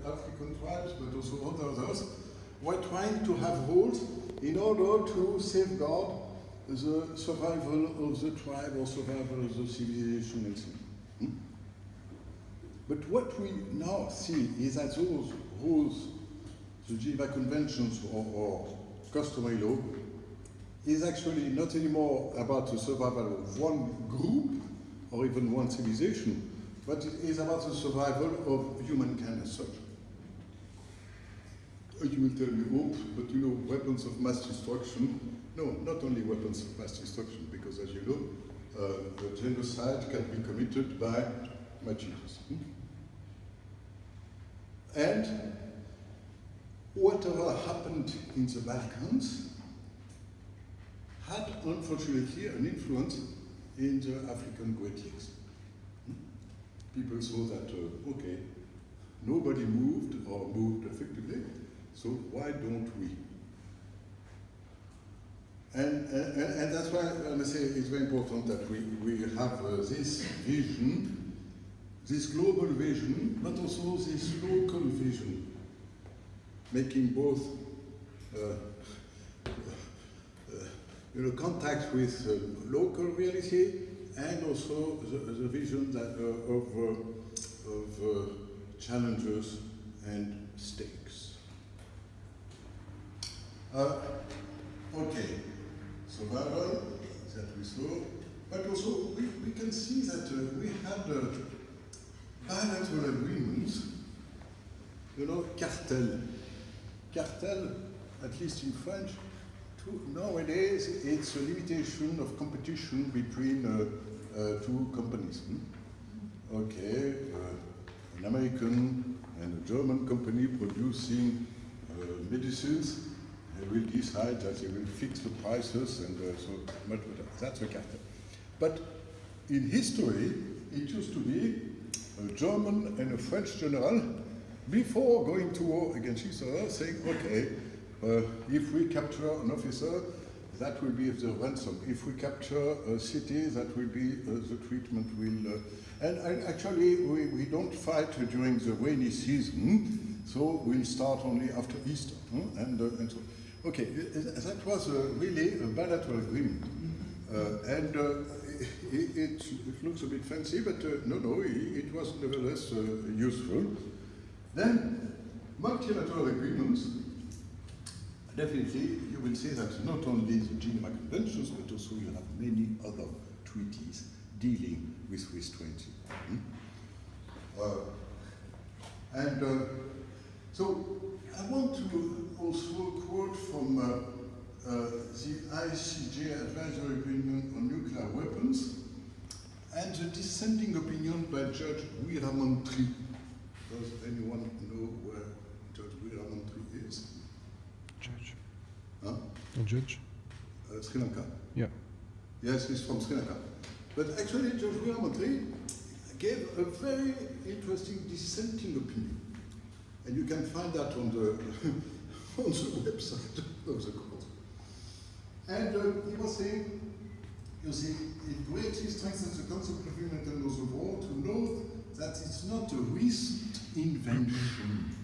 African tribes, but also others, were trying to have rules in order to safeguard the survival of the tribe or survival of the civilization and so on. But what we now see is that those rules, the Geneva Conventions or customary law, is actually not anymore about the survival of one group or even one civilization, but it is about the survival of humankind as such. You will tell me, oh, but you know, weapons of mass destruction. No, not only weapons of mass destruction, because as you know, the genocide can be committed by machetes. And whatever happened in the Balkans had unfortunately an influence in the African Great Lakes. People saw that, okay, nobody moved or moved effectively, so why don't we? And that's why I must say it's very important that we have this vision, this global vision, but also this local vision, making both contact with local reality and also the vision that, of challenges and stakes. Okay, survival, that we saw, but also we can see that we had bilateral agreements, cartel. Cartel, at least in French, nowadays it's a limitation of competition between two companies. Okay, an American and a German company producing medicines, they will decide that they will fix the prices and so much. That's a cartel. But in history, it used to be a German and a French general, before going to war against each other, saying, okay, if we capture an officer, that will be the ransom. If we capture a city, that will be the treatment will... And actually, we don't fight during the rainy season, so we'll start only after Easter. And so, okay, that was really a bilateral agreement. It looks a bit fancy, but no, it was nevertheless useful. Then, multilateral agreements, definitely you will see that not only the Geneva Conventions, but also you have many other treaties dealing with restraints. So I want to also quote from the ICJ Advisory Opinion on Nuclear Weapons and the dissenting opinion by Judge Weeramontree. Does anyone know where Judge Weeramontree is? Judge. Huh? A judge? Sri Lanka. Yeah. Yes, he's from Sri Lanka. But actually, Judge Weeramontree gave a very interesting dissenting opinion. And you can find that on the, on the website of the court. And he was saying, you see, it greatly strengthens the concept of humanitarian laws of war to know that it's not a recent invention.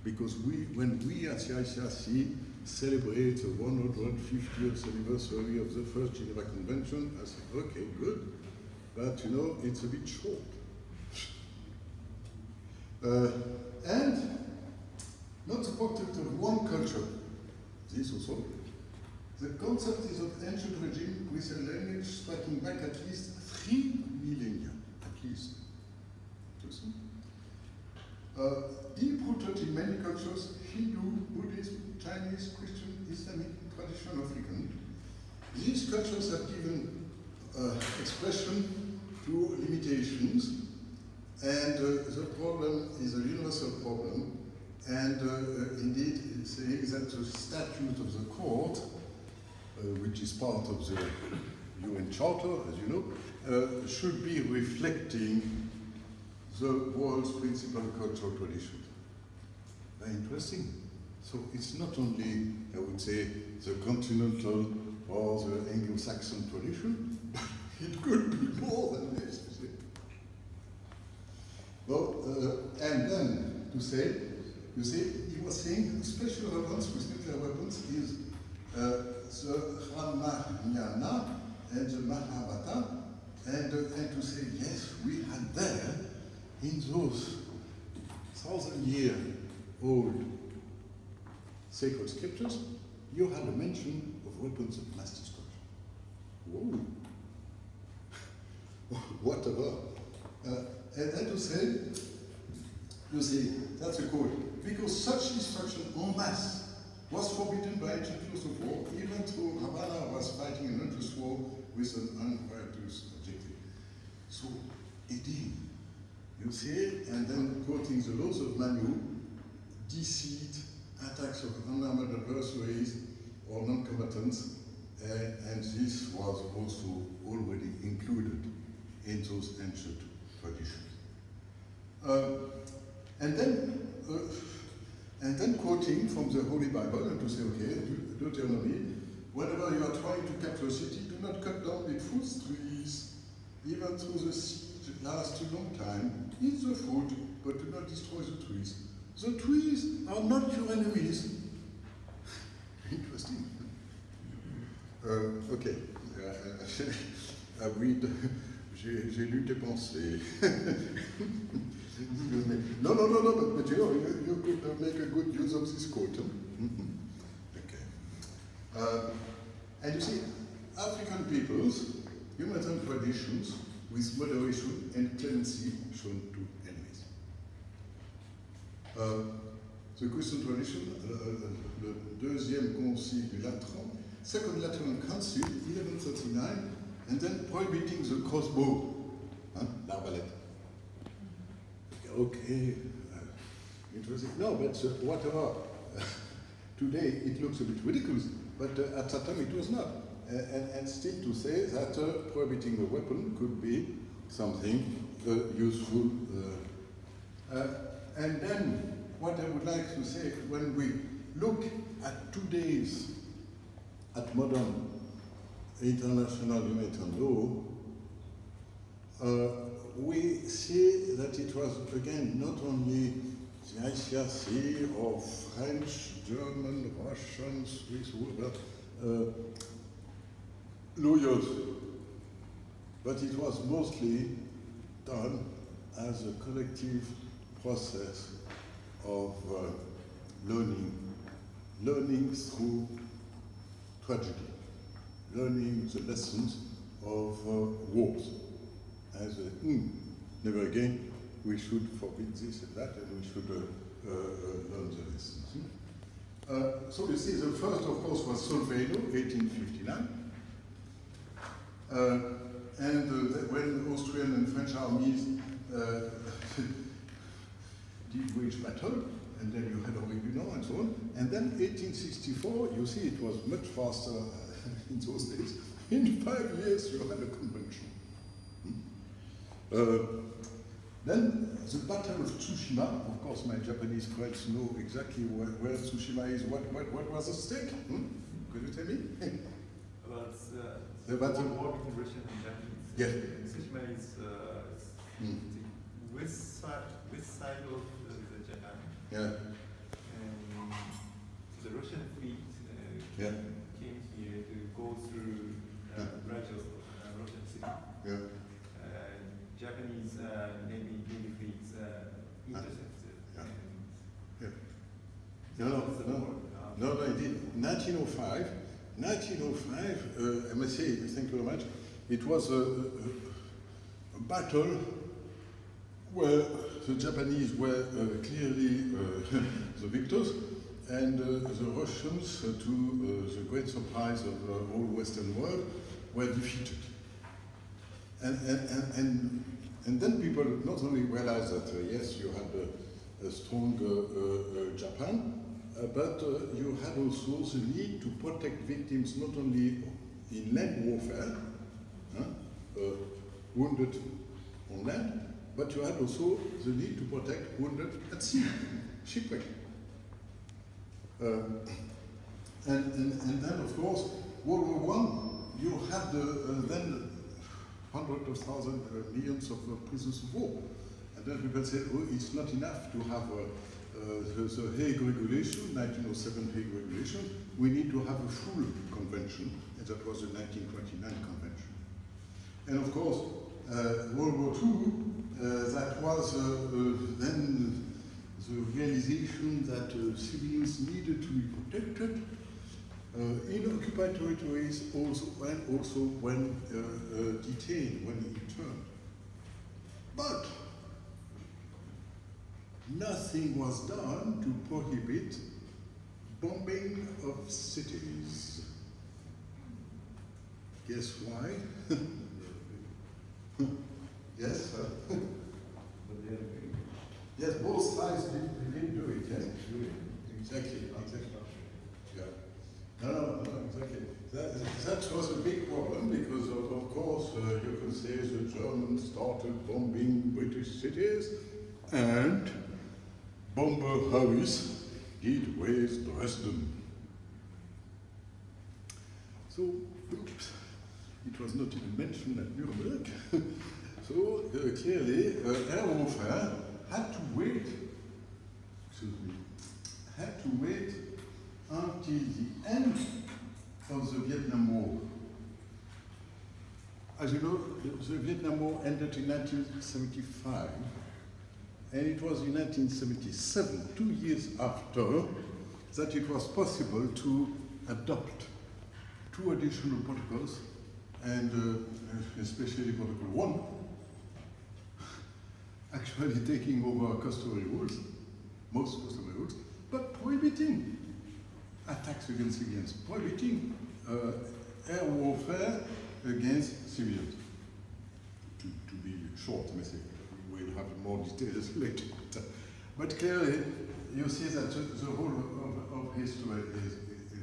Because when we at the ICRC celebrate the 150th anniversary of the first Geneva Convention, I said, okay, good, but it's a bit short. And not supported of one culture. This also. The concept is of ancient regime with a lineage striking back at least 3 millennia, at least. Deep-rooted in many cultures, Hindu, Buddhism, Chinese, Christian, Islamic, tradition, African. These cultures have given expression to limitations, and the problem is a universal problem, and indeed it's saying that the statute of the court, which is part of the UN Charter, as you know, should be reflecting the world's principal cultural traditions. Very interesting. So it's not only, I would say, the continental or the Anglo-Saxon tradition, but it could be more than this, you see. Well, and then to say, you see, he was saying special relevance with nuclear weapons is the Ramayana and the Mahabharata, and to say, yes, we had there, in those 1,000-year-old sacred scriptures, you had a mention of weapons of mass destruction. Whoa! Whatever. And to say, you see, that's a quote, because such destruction en masse was forbidden by ancient laws of war, even though Ravana was fighting an unjust war with an unrighteous objective. So, indeed, you see, and then quoting the laws of Manu, deceit, attacks of unarmed adversaries or non-combatants, and this was also already included in those ancient traditions. And and then quoting from the Holy Bible and to say, okay, Deuteronomy, whenever you are trying to capture a city, do not cut down the fruit trees, even though the siege lasts a long time. Eat the fruit, but do not destroy the trees. The trees are not your enemies. Interesting. Ok. J'ai lu tes pensées. No, but you know, you could make a good use of this quote. Okay. And you see, African peoples, human traditions with moderation and clemency shown to enemies. The Christian tradition, le deuxième concile du Latran, Second Lateran Council, 1139, and then prohibiting the crossbow, l'arbalète. Okay, interesting. No, but whatever. Today it looks a bit ridiculous, but at that time it was not. And still to say that prohibiting a weapon could be something useful. And then what I would like to say, when we look at today's, at modern international humanitarian law, we see that it was, again, not only the ICRC or French, German, Russian, Swiss, lawyers, but it was mostly done as a collective process of learning through tragedy, learning the lessons of wars. As never again, we should forbid this and that, and we should learn the lessons. So you see, the first, of course, was Solferino, 1859. And when Austrian and French armies did wage battle, and then you had Oregunon and so on. And then 1864, you see, it was much faster in those days. In 5 years, you had a convention. Then the Battle of Tsushima, of course my Japanese friends know exactly where Tsushima is, what was at stake? Could you tell me? Well, the battle war between Russian and Japanese. Yes. Tsushima is the west side of the Japan. Yeah. And the Russian fleet came here to go through Russian city. Yeah. Japanese Navy fleets intercepted. Yeah. No, indeed. 1905, I must say, thank you very much, it was a battle where the Japanese were clearly the victors, and the Russians, to the great surprise of the whole Western world, were defeated. And then people not only realized that, yes, you had a strong Japan, but you had also the need to protect victims not only in land warfare, wounded on land, but you had also the need to protect wounded at sea, shipwreck. And then, of course, World War I, you had then hundreds of thousands, millions of prisoners of war. And then people say, oh, it's not enough to have the Hague Regulation, 1907 Hague Regulation. We need to have a full convention, and that was the 1929 convention. And of course, World War II, that was then the realization that civilians needed to be protected in occupied territories, also when detained, when interned. But nothing was done to prohibit bombing of cities. Guess why? Yes? Yes, both sides didn't do it, yes? Exactly. Yeah. No, exactly. That was a big problem because, of course, you can say the Germans started bombing British cities, and Bomber Harris did raise Dresden. So, oops, it was not even mentioned at Nuremberg. So, clearly, air warfare had to wait, until the end of the Vietnam War. As you know, the Vietnam War ended in 1975, and it was in 1977, 2 years after, that it was possible to adopt 2 additional protocols, and especially Protocol 1, actually taking over customary rules, most customary rules, but prohibiting attacks against civilians, prohibiting air warfare against civilians. To be short, message, we will have more details later. But clearly, you see that the whole of history is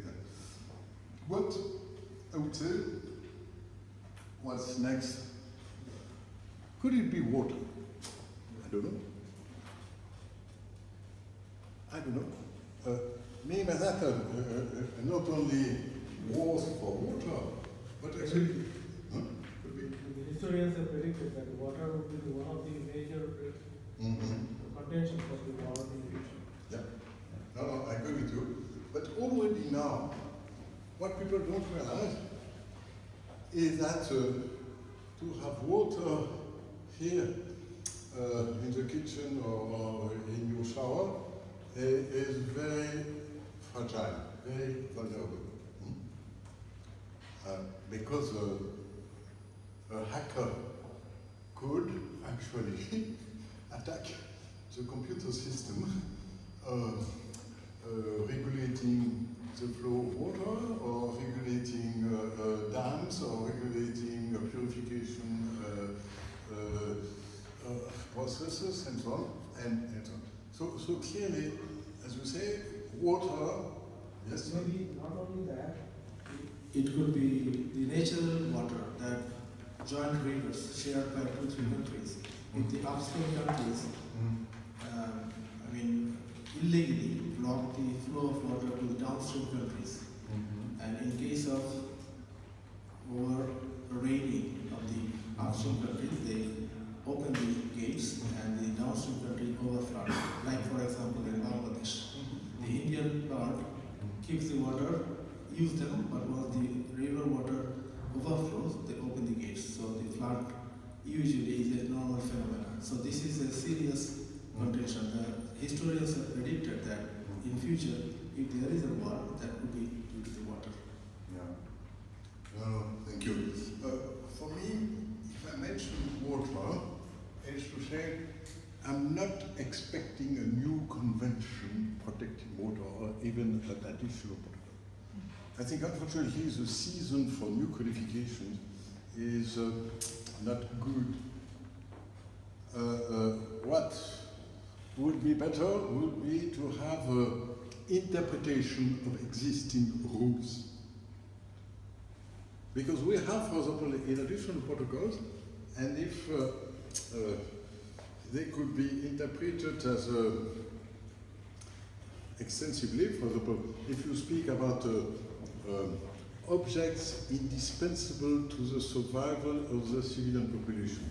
that. What I would say, what's next? Could it be water? I don't know. Me, by that, not only wars for water, but actually, could be. The historians have predicted that water would be one of the major contentions of the war in the future. Yeah. No, I agree with you. But already now, what people don't realize is that to have water here in the kitchen or in your shower is very fragile, very vulnerable. Because a hacker could actually attack the computer system regulating the flow of water, or regulating dams, or regulating purification processes, and so on, and so on. So clearly, as you say, water, yes? Maybe not only that, it could be the natural water that joint rivers shared by 2-3 countries. If the upstream countries, illegally block the flow of water to the downstream countries, and in case of over-raining of the upstream countries, they open the gates and the downstream country overflood. Like for example in Bangladesh, the Indian part keeps the water, use them, but once the river water overflows, they open the gates. So the flood usually is a normal phenomenon. So this is a serious contention. The historians have predicted that in future, if there is a war, that would be due to the water. Yeah. Thank you. For me, if I mention water, it's to say I'm not expecting a new convention protecting water or even an additional protocol. I think unfortunately the season for new codification is not good. What would be better would be to have an interpretation of existing rules. Because we have, for example, in additional protocols, and if they could be interpreted as extensively, for example, if you speak about objects indispensable to the survival of the civilian population,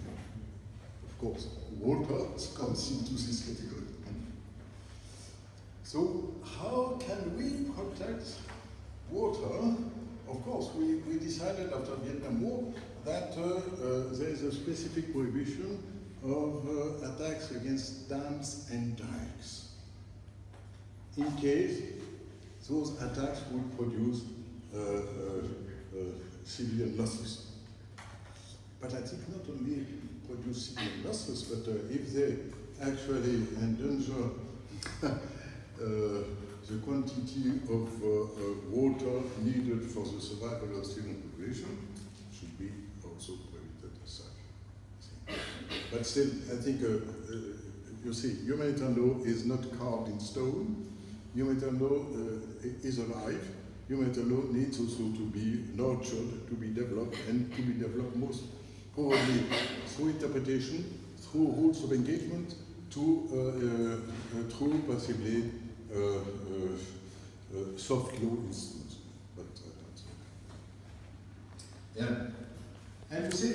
of course, water comes into this category. So how can we protect water? Of course, we decided after the Vietnam War that there is a specific prohibition of attacks against dams and dikes, in case those attacks would produce civilian losses. But I think not only produce civilian losses, but if they actually endanger the quantity of water needed for the survival of civilian population should be also prohibited as such. But still, I think, you see, humanitarian law is not carved in stone. Humanitarian law is alive. Humanitarian law needs also to be nurtured, to be developed, and to be developed most probably through interpretation, through rules of engagement, through possibly soft law instruments. But that's okay. Yeah. And you say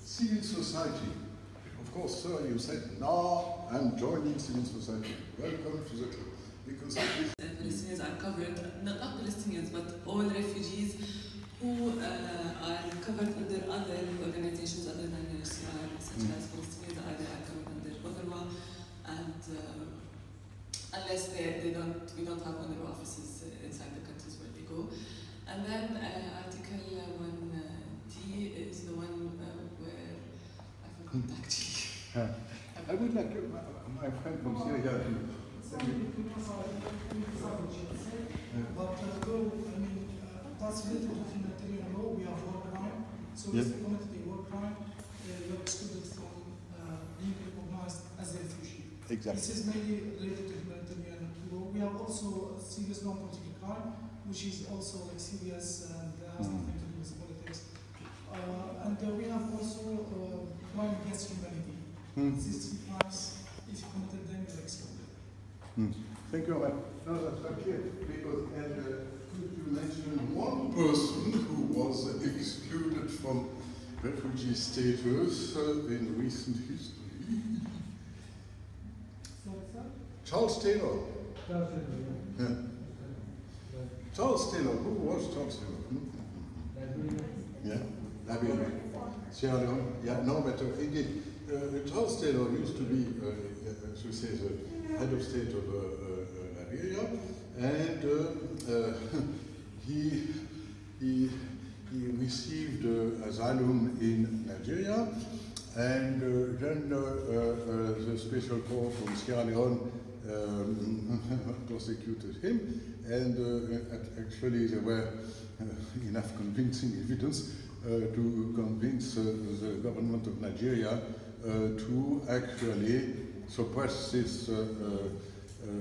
civil society. Of course, sir, you said, no, I'm joining civil society. Welcome to the club. Because Palestinians are covered, not Palestinians, but all refugees who are covered under other organizations other than UNHCR, such as Palestinians are covered under UNRWA, and unless we don't have UNRWA offices inside the countries where they go. And then Article 1D is the one where I forgot actually. I would like my friend from Syria to. But though, I mean, that's related to humanitarian law, we have war crime. So if you committed a war crime, you're excluded from being recognized as a refugee. Exactly. This is mainly related to humanitarian law. We have also a serious non-political crime, which is also like serious and has nothing to do with politics. And we have also crime against humanity. These three crimes, if you committed them, you're excluded. Thank you very much. No, that's not clear. Because, and could you mention one person who was excluded from refugee status in recent history? Charles Taylor. Yeah. Charles Taylor. Who was Charles Taylor? Yeah, Liberia. Sierra Leone. Yeah, no, but indeed, Charles Taylor used to be, as you say, the head of state of Liberia, and he received asylum in Nigeria, and then the special court from Sierra Leone prosecuted him, and actually there were enough convincing evidence to convince the government of Nigeria to actually suppress this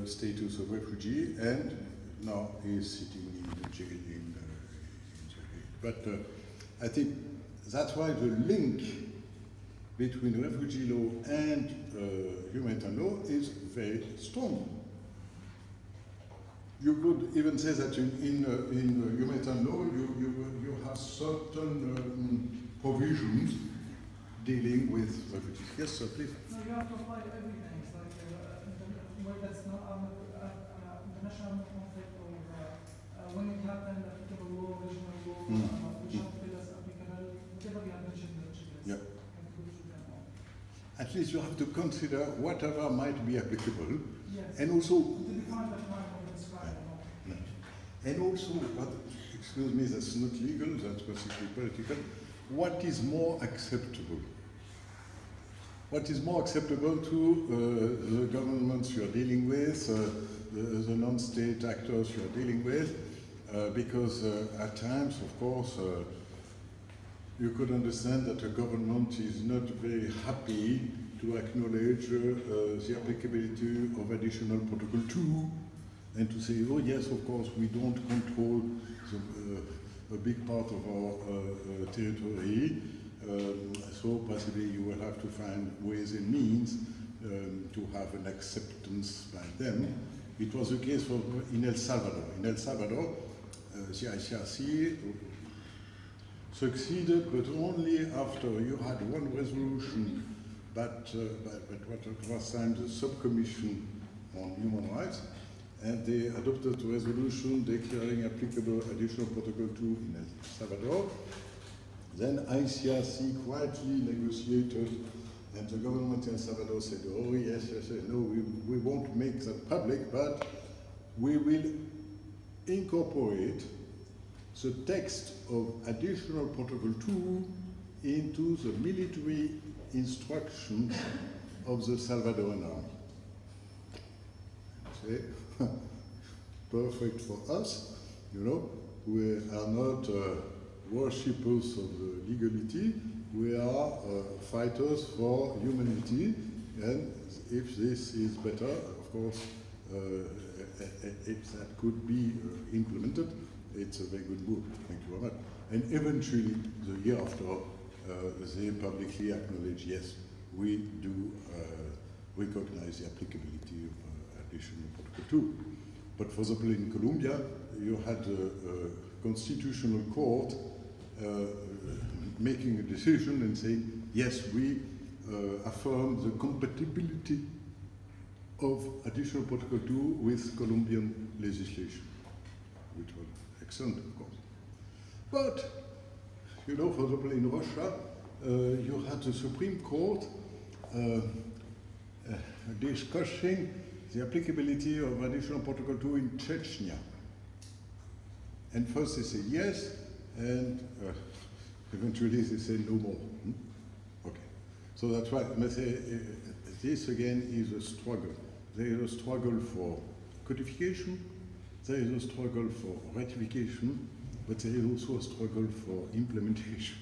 status of refugee, and now he is sitting in jail. But I think that's why the link between refugee law and humanitarian law is very strong. You could even say that in humanitarian law you have certain provisions dealing with refugees. Yes, sir, please. No, you have to apply everything. It's like where that's not international conflict, or when it happened, applicable law, regional law, which have to as applicable, whatever we have mentioned in the checklist. Yeah. At least you have to consider whatever might be applicable, yes. And also. To define that crime or describe or not. No. And also, excuse me, that's not legal, that's basically political. What is more acceptable? What is more acceptable to the governments you are dealing with, the non-state actors you are dealing with? Because at times, of course, you could understand that a government is not very happy to acknowledge the applicability of additional Protocol 2, and to say, oh yes, of course, we don't control a big part of our territory, so possibly you will have to find ways and means to have an acceptance by them. It was the case in El Salvador. In El Salvador, CICRC succeeded, but only after you had one resolution, but what was signed the subcommission on human rights, and they adopted a resolution declaring applicable additional Protocol 2 in El Salvador. Then ICRC quietly negotiated, and the government in El Salvador said, oh yes, no, we won't make that public, but we will incorporate the text of additional Protocol 2 into the military instructions of the Salvadoran army. See? Perfect for us, you know, we are not worshippers of legality, we are fighters for humanity, and if this is better, of course, if that could be implemented, it's a very good move. Thank you very much. And eventually, the year after, they publicly acknowledge, yes, we do recognize the applicability of additional Protocol 2. But for example, in Colombia, you had a constitutional court making a decision and saying, yes, we affirm the compatibility of additional Protocol 2 with Colombian legislation, which was excellent, of course. But, you know, for example, in Russia, you had the Supreme Court discussing the applicability of additional Protocol 2 in Chechnya. And first they say yes, and eventually they say no more. Okay. So that's why I say this again is a struggle. There is a struggle for codification, there is a struggle for ratification, but there is also a struggle for implementation.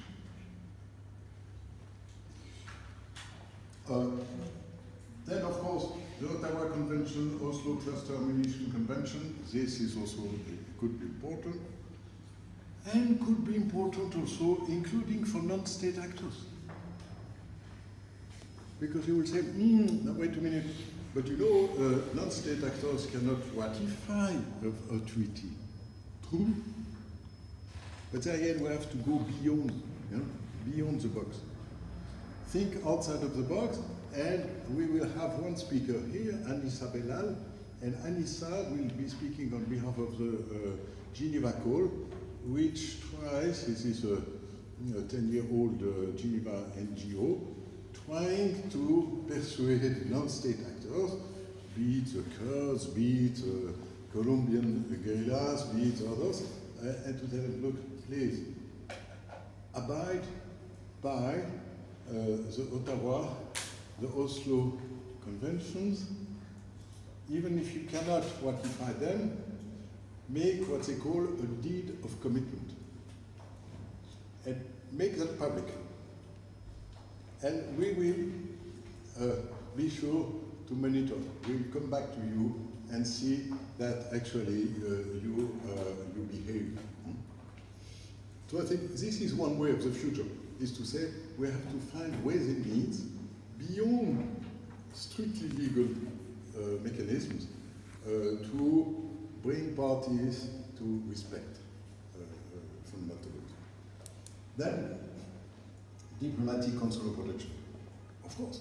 Then, of course, the Ottawa Convention, Oslo Cluster Ammunition Convention, this is also could be important, and could be important also, including for non-state actors. Because you will say, now wait a minute, but you know, non-state actors cannot ratify a treaty. True. But again, we have to go beyond, you know, beyond the box. Think outside of the box, and we will have one speaker here, Anissa Bellal, and Anissa will be speaking on behalf of the Geneva Call, which tries, this is a 10-year-old Geneva NGO, trying to persuade non-state actors, be it the Kurds, be it Colombian guerrillas, be it others, and to tell them, look, please, abide by the Ottawa, the Oslo Conventions. Even if you cannot ratify them, make what they call a deed of commitment. And make that public. And we will be sure to monitor. We will come back to you and see that actually you behave. So I think this is one way of the future, is to say we have to find ways and means beyond strictly legal mechanisms to bring parties to respect fundamental rights. Then, diplomatic consular protection. Of course,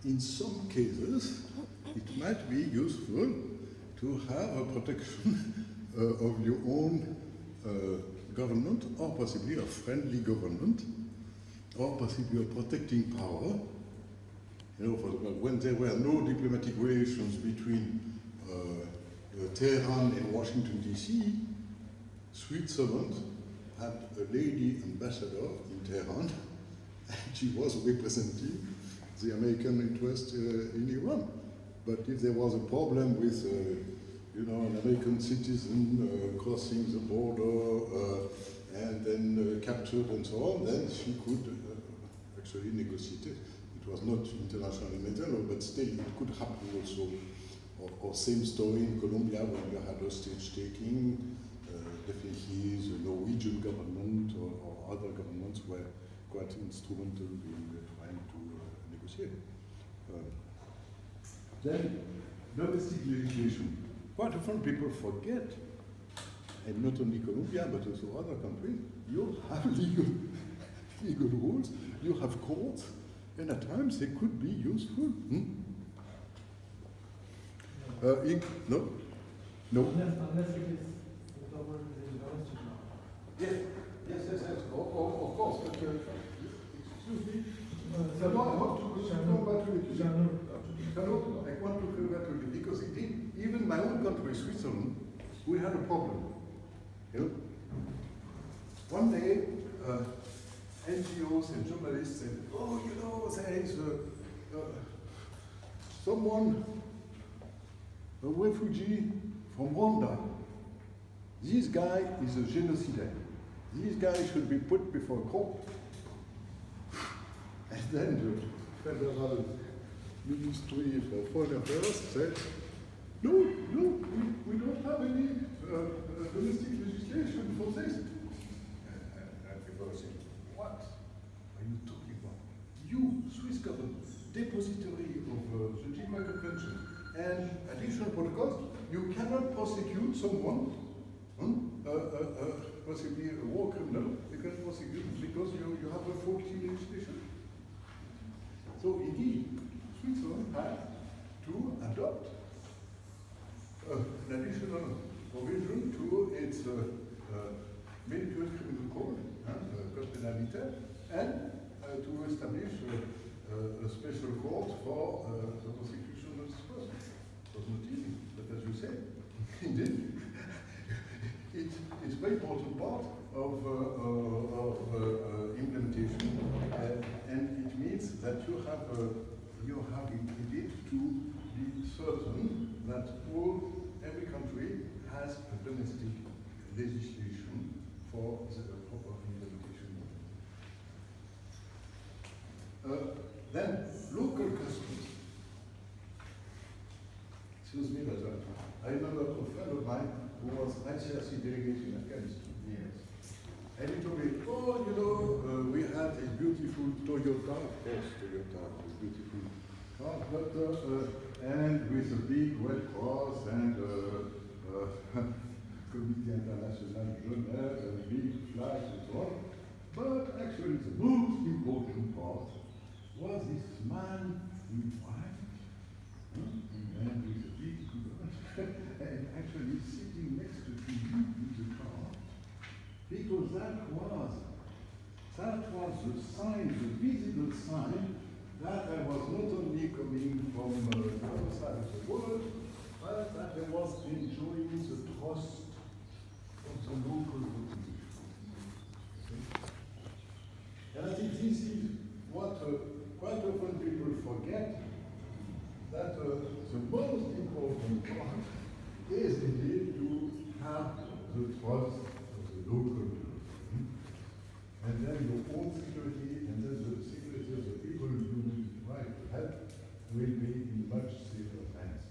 in some cases, it might be useful to have a protection of your own government, or possibly a friendly government, or possibly a protecting power. You know, for example, when there were no diplomatic relations between Tehran and Washington, D.C., Switzerland had a lady ambassador in Tehran, and she was representing the American interest in Iran. But if there was a problem with, you know, an American citizen crossing the border and then captured and so on, then she could actually negotiate it. It was not internationally material, but still it could happen also. Or same story in Colombia when you had hostage taking. Definitely the Norwegian government or other governments were quite instrumental in trying to negotiate. Then domestic legislation. Quite often people forget, and not only Colombia but also other countries, you have legal rules, you have courts, and at times they could be useful. No? No? Unless it is governed in domestic law. Yes, of course. But, excuse me. I want to come back to it. I want to come back to it because indeed, even my own country, Switzerland, we had a problem. You know? One day, NGOs and journalists said, oh, you know, there is someone, a refugee from Rwanda. This guy is a genocide. This guy should be put before court. And then the Federal Ministry of Foreign Affairs said, no, we don't have any domestic legislation for this. And people said, what are you talking about? You, Swiss government, depository of the Geneva Convention, and additional protocols, you cannot prosecute someone, possibly a war criminal, you can prosecute because you have a faulty legislation. So indeed, Switzerland had to adopt an additional provision to its military criminal code, code pénalitaire, and to establish a special court for the prosecution of this person. It was not easy, but as you say, indeed, it's a very important part of implementation, and it means that you have indeed to be certain that every country has a domestic legislation for the proper implementation. Then, local customs. Excuse me, but I remember a friend of mine who was ICRC delegate in Afghanistan. Yes. And he told me, oh, you know, we had a beautiful Toyota, of course, Toyota is beautiful car, but, and with a big red cross and Comité International Genève and big flags and so on. But actually, the most important part was this man in white, and with a big gun, and actually sitting next to you in the car, because that was the sign, the visible sign, that I was not only coming from the other side of the world, but that I was enjoying the trust of the local population. And I think this is what quite often people forget, that the most important part is indeed to have the trust of the local people. And then your own security, and then the security of the people you try to help will be in much safer hands.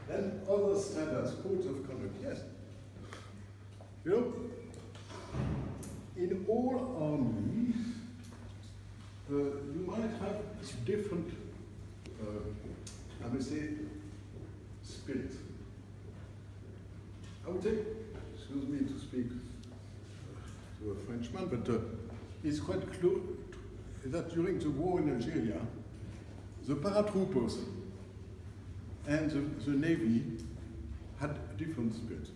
Then other standards, codes of conduct, yes. You know, in all armies, you might have different, I would say, spirits. I would say, excuse me to speak to a Frenchman, but it's quite clear that during the war in Algeria, the paratroopers and the Navy had different spirits.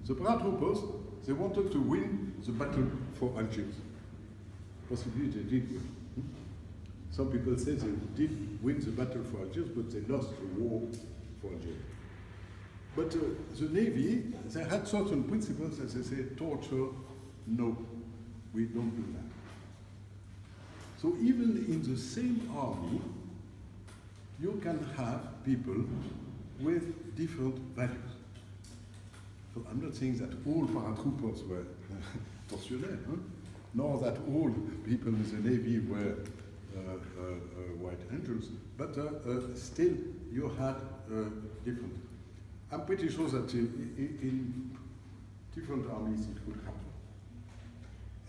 The paratroopers, they wanted to win the battle for Algiers. Possibly they did win. Some people say they did win the battle for Algiers, but they lost the war for Algeria. But the Navy, they had certain principles that they say, torture, no, we don't do that. So even in the same army, you can have people with different values. So I'm not saying that all paratroopers were tortionnaires, nor that all people in the Navy were white angels, but still you had different. I'm pretty sure that in different armies it could happen.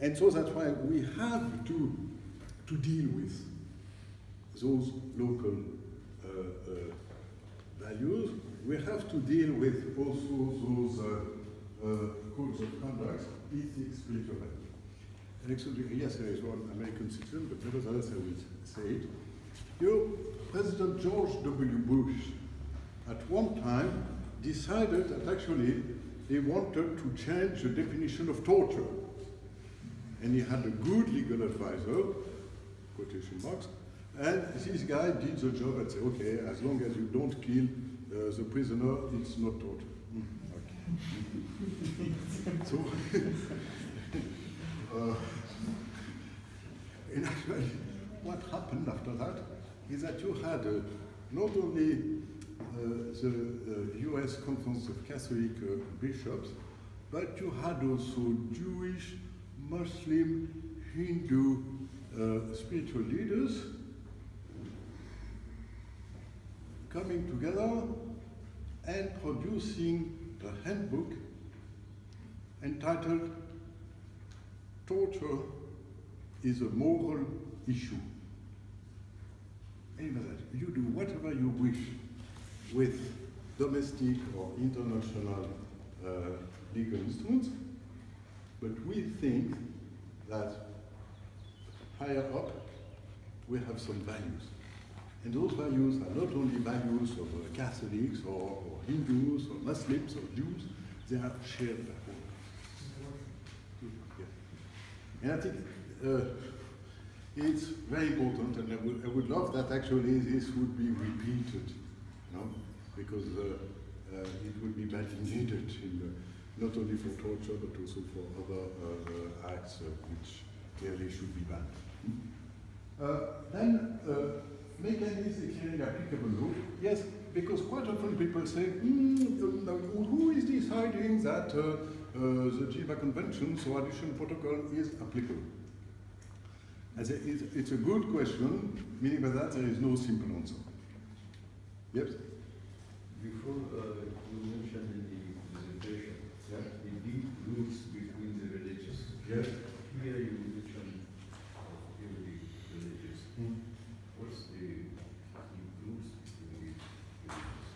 And so that's why we have to deal with those local values. We have to deal with also those codes of conduct, ethics, spiritual values. And actually, yes, there is one American citizen, but nevertheless I will say it. You know, President George W. Bush, at one time, decided that actually he wanted to change the definition of torture. And he had a good legal advisor, quotation marks, and this guy did the job and said, okay, as long as you don't kill the prisoner, it's not torture. Okay. So, and actually, what happened after that is that you had not only the US Conference of Catholic Bishops, but you had also Jewish, Muslim, Hindu spiritual leaders coming together and producing a handbook entitled "Torture is a Moral Issue." Anyway, you do whatever you wish with domestic or international legal instruments, but we think that higher up we have some values. And those values are not only values of Catholics or Hindus or Muslims or Jews, they are shared by all. Yeah. And I think it's very important, and I would love that actually this would be repeated, you know, because it would be badly needed in, not only for torture but also for other acts which clearly should be banned. Then mechanism declaring applicable law. Yes, because quite often people say, who is deciding that the Geneva Convention, so addition protocol, is applicable? It's a good question, meaning by that there is no simple answer. Yes? Before you mentioned in the presentation, the deep roots between the religious. Yes. Here you mentioned every religious. What's the deep roots between the religious?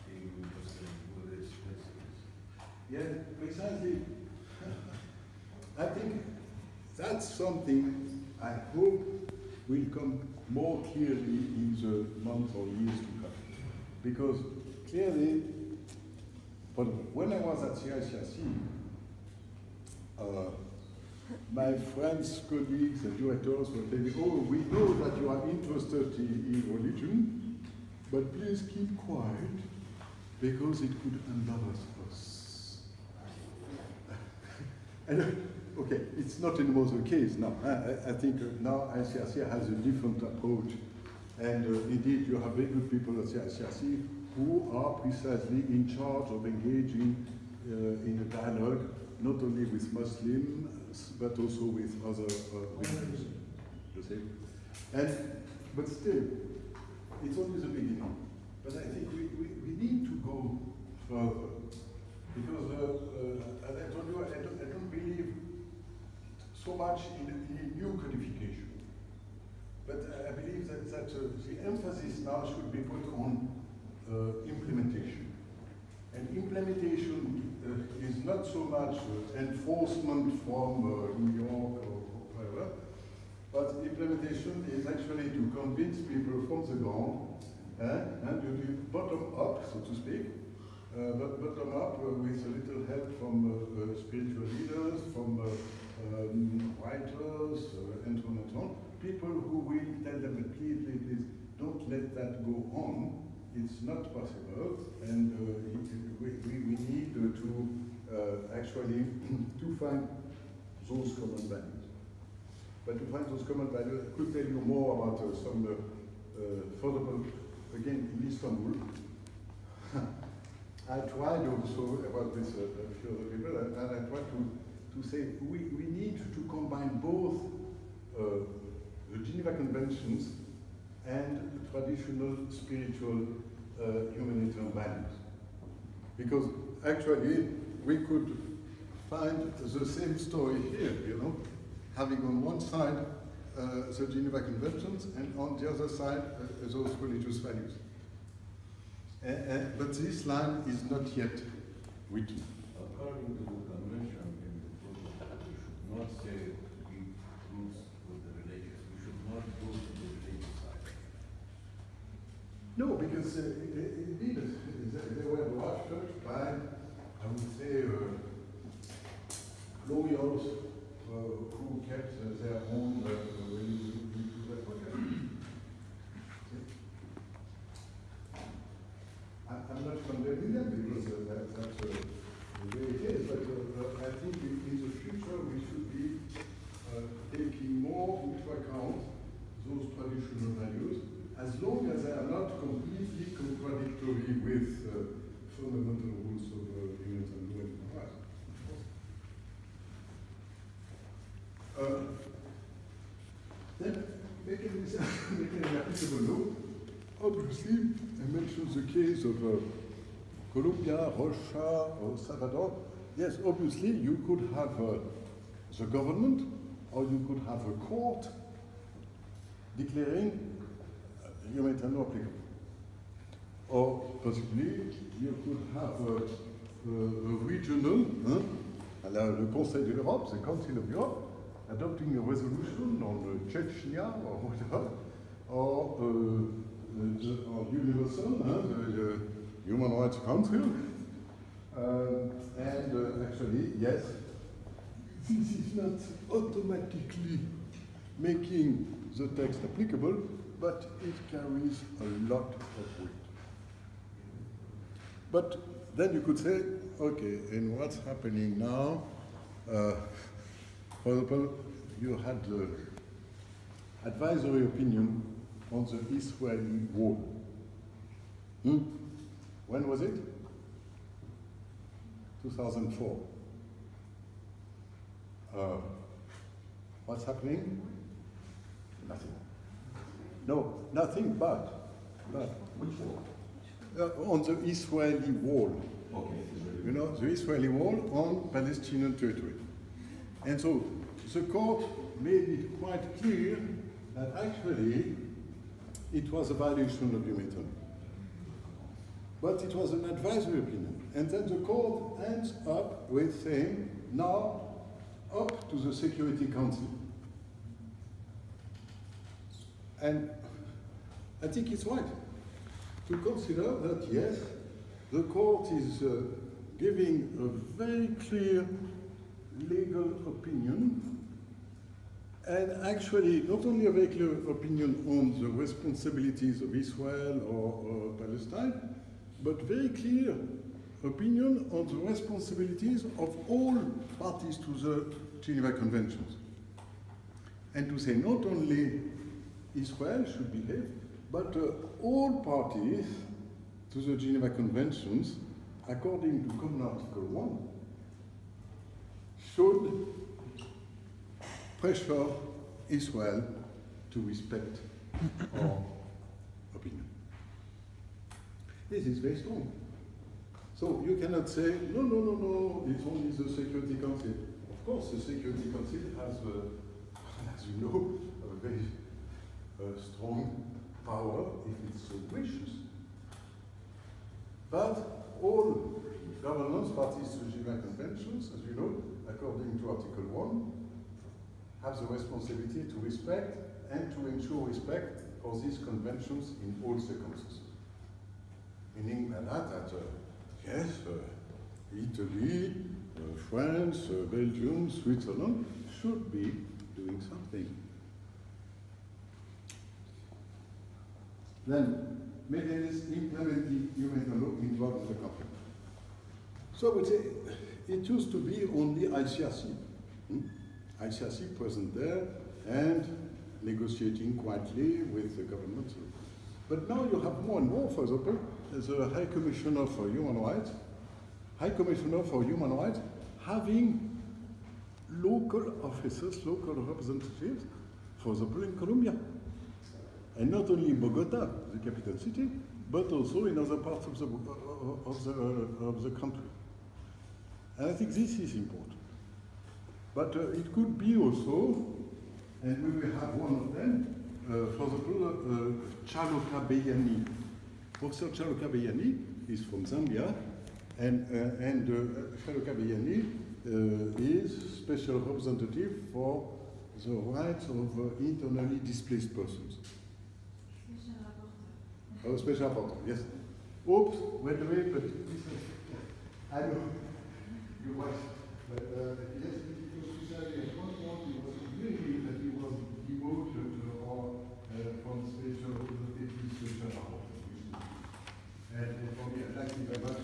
Hindu, Muslim, Buddhist, Yeah, precisely. I think that's something I hope will come more clearly in the months or years to come. Because clearly, when I was at CICRC, my friends, colleagues, and directors were telling me, oh, we know that you are interested in religion, but please keep quiet, because it could embarrass us. And, okay, it's not anymore the case now. I think now ICRC has a different approach. And indeed, you have very good people at CICRC who are precisely in charge of engaging in a dialogue, not only with Muslims, but also with other religions. You see? But still, it's only the beginning. But I think we need to go further. Because, as I told you, I don't believe so much in new codification. But I believe that the emphasis now should be put on implementation. And implementation is not so much enforcement from New York or wherever, but implementation is actually to convince people from the ground, and you do bottom up, so to speak, but bottom up with a little help from spiritual leaders, from writers, and so on and so on. People who will tell them, please, don't let that go on. It's not possible, and we need to actually to find those common values. But to find those common values, I could tell you more about some further, again, in Istanbul. I tried also about this a few other people, and I tried to say we need to combine both the Geneva Conventions and traditional spiritual humanitarian values. Because actually we could find the same story here, you know, having on one side the Geneva Conventions and on the other side those religious values. But this line is not yet written. According to the convention in the protocol, we should not say deep roots with the religious. We should not go to the religious side. No, because indeed they were watched by, I would say, lawyers who kept their own religion into their pocket. I'm not condemning them because that's the way it is, but I think in the future we should be taking more into account those traditional values, as long as they are not completely contradictory with fundamental rules of human law and rights. Then, making an applicable law, obviously, I mentioned the case of Colombia, Russia, or Salvador. Yes, obviously, you could have the government, or you could have a court declaring humanitarian law applicable. Or possibly you could have a regional, le Conseil de l'Europe, the Council of Europe, adopting a resolution on Chechnya or whatever, or Universal, the Human Rights Council, and actually, yes, this is not automatically making the text applicable, but it carries a lot of weight. But then you could say, okay, and what's happening now? For example, you had the advisory opinion on the Israeli wall. When was it? 2004. What's happening? Nothing. No, nothing but. Which wall? On the Israeli wall. Okay. You know, the Israeli wall on Palestinian territory. And so the court made it quite clear that actually it was a violation of humanitarian law. But it was an advisory opinion. And then the court ends up with saying, now up to the Security Council. And I think it's right to consider that, yes, the court is giving a very clear legal opinion, and actually not only a very clear opinion on the responsibilities of Israel or Palestine, but very clear opinion on the responsibilities of all parties to the Geneva Conventions. And to say not only Israel should behave, but all parties to the Geneva Conventions, according to Common Article 1, should pressure Israel to respect our opinion. This is very strong. So you cannot say, no, it's only the Security Council. Of course, the Security Council has, as you know, a very strong power if it so wishes. But all governments, parties to the Geneva Conventions, as you know, according to Article 1, have the responsibility to respect and to ensure respect for these conventions in all circumstances. Meaning that yes, Italy, France, Belgium, Switzerland should be doing something. Then, mechanisms implementing human law involved in the conflict. So I would say it used to be only ICRC. ICRC present there and negotiating quietly with the government. But now you have more and more, for example, the High Commissioner for Human Rights, having local officers, local representatives, for example, in Colombia. And not only in Bogota, the capital city, but also in other parts of the country. And I think this is important. But it could be also, and we will have one of them, for example, Chaloka Beyani. Professor Chaloka Beyani is from Zambia, and Chaloka Beyani is special representative for the rights of internally displaced persons. Oh, special rapporteur, yes. Oops, wait a minute, but I know you're right. But yes, because at one point he was complaining that he was demoted from special representative to special rapporteur. And for me, I'd like to very much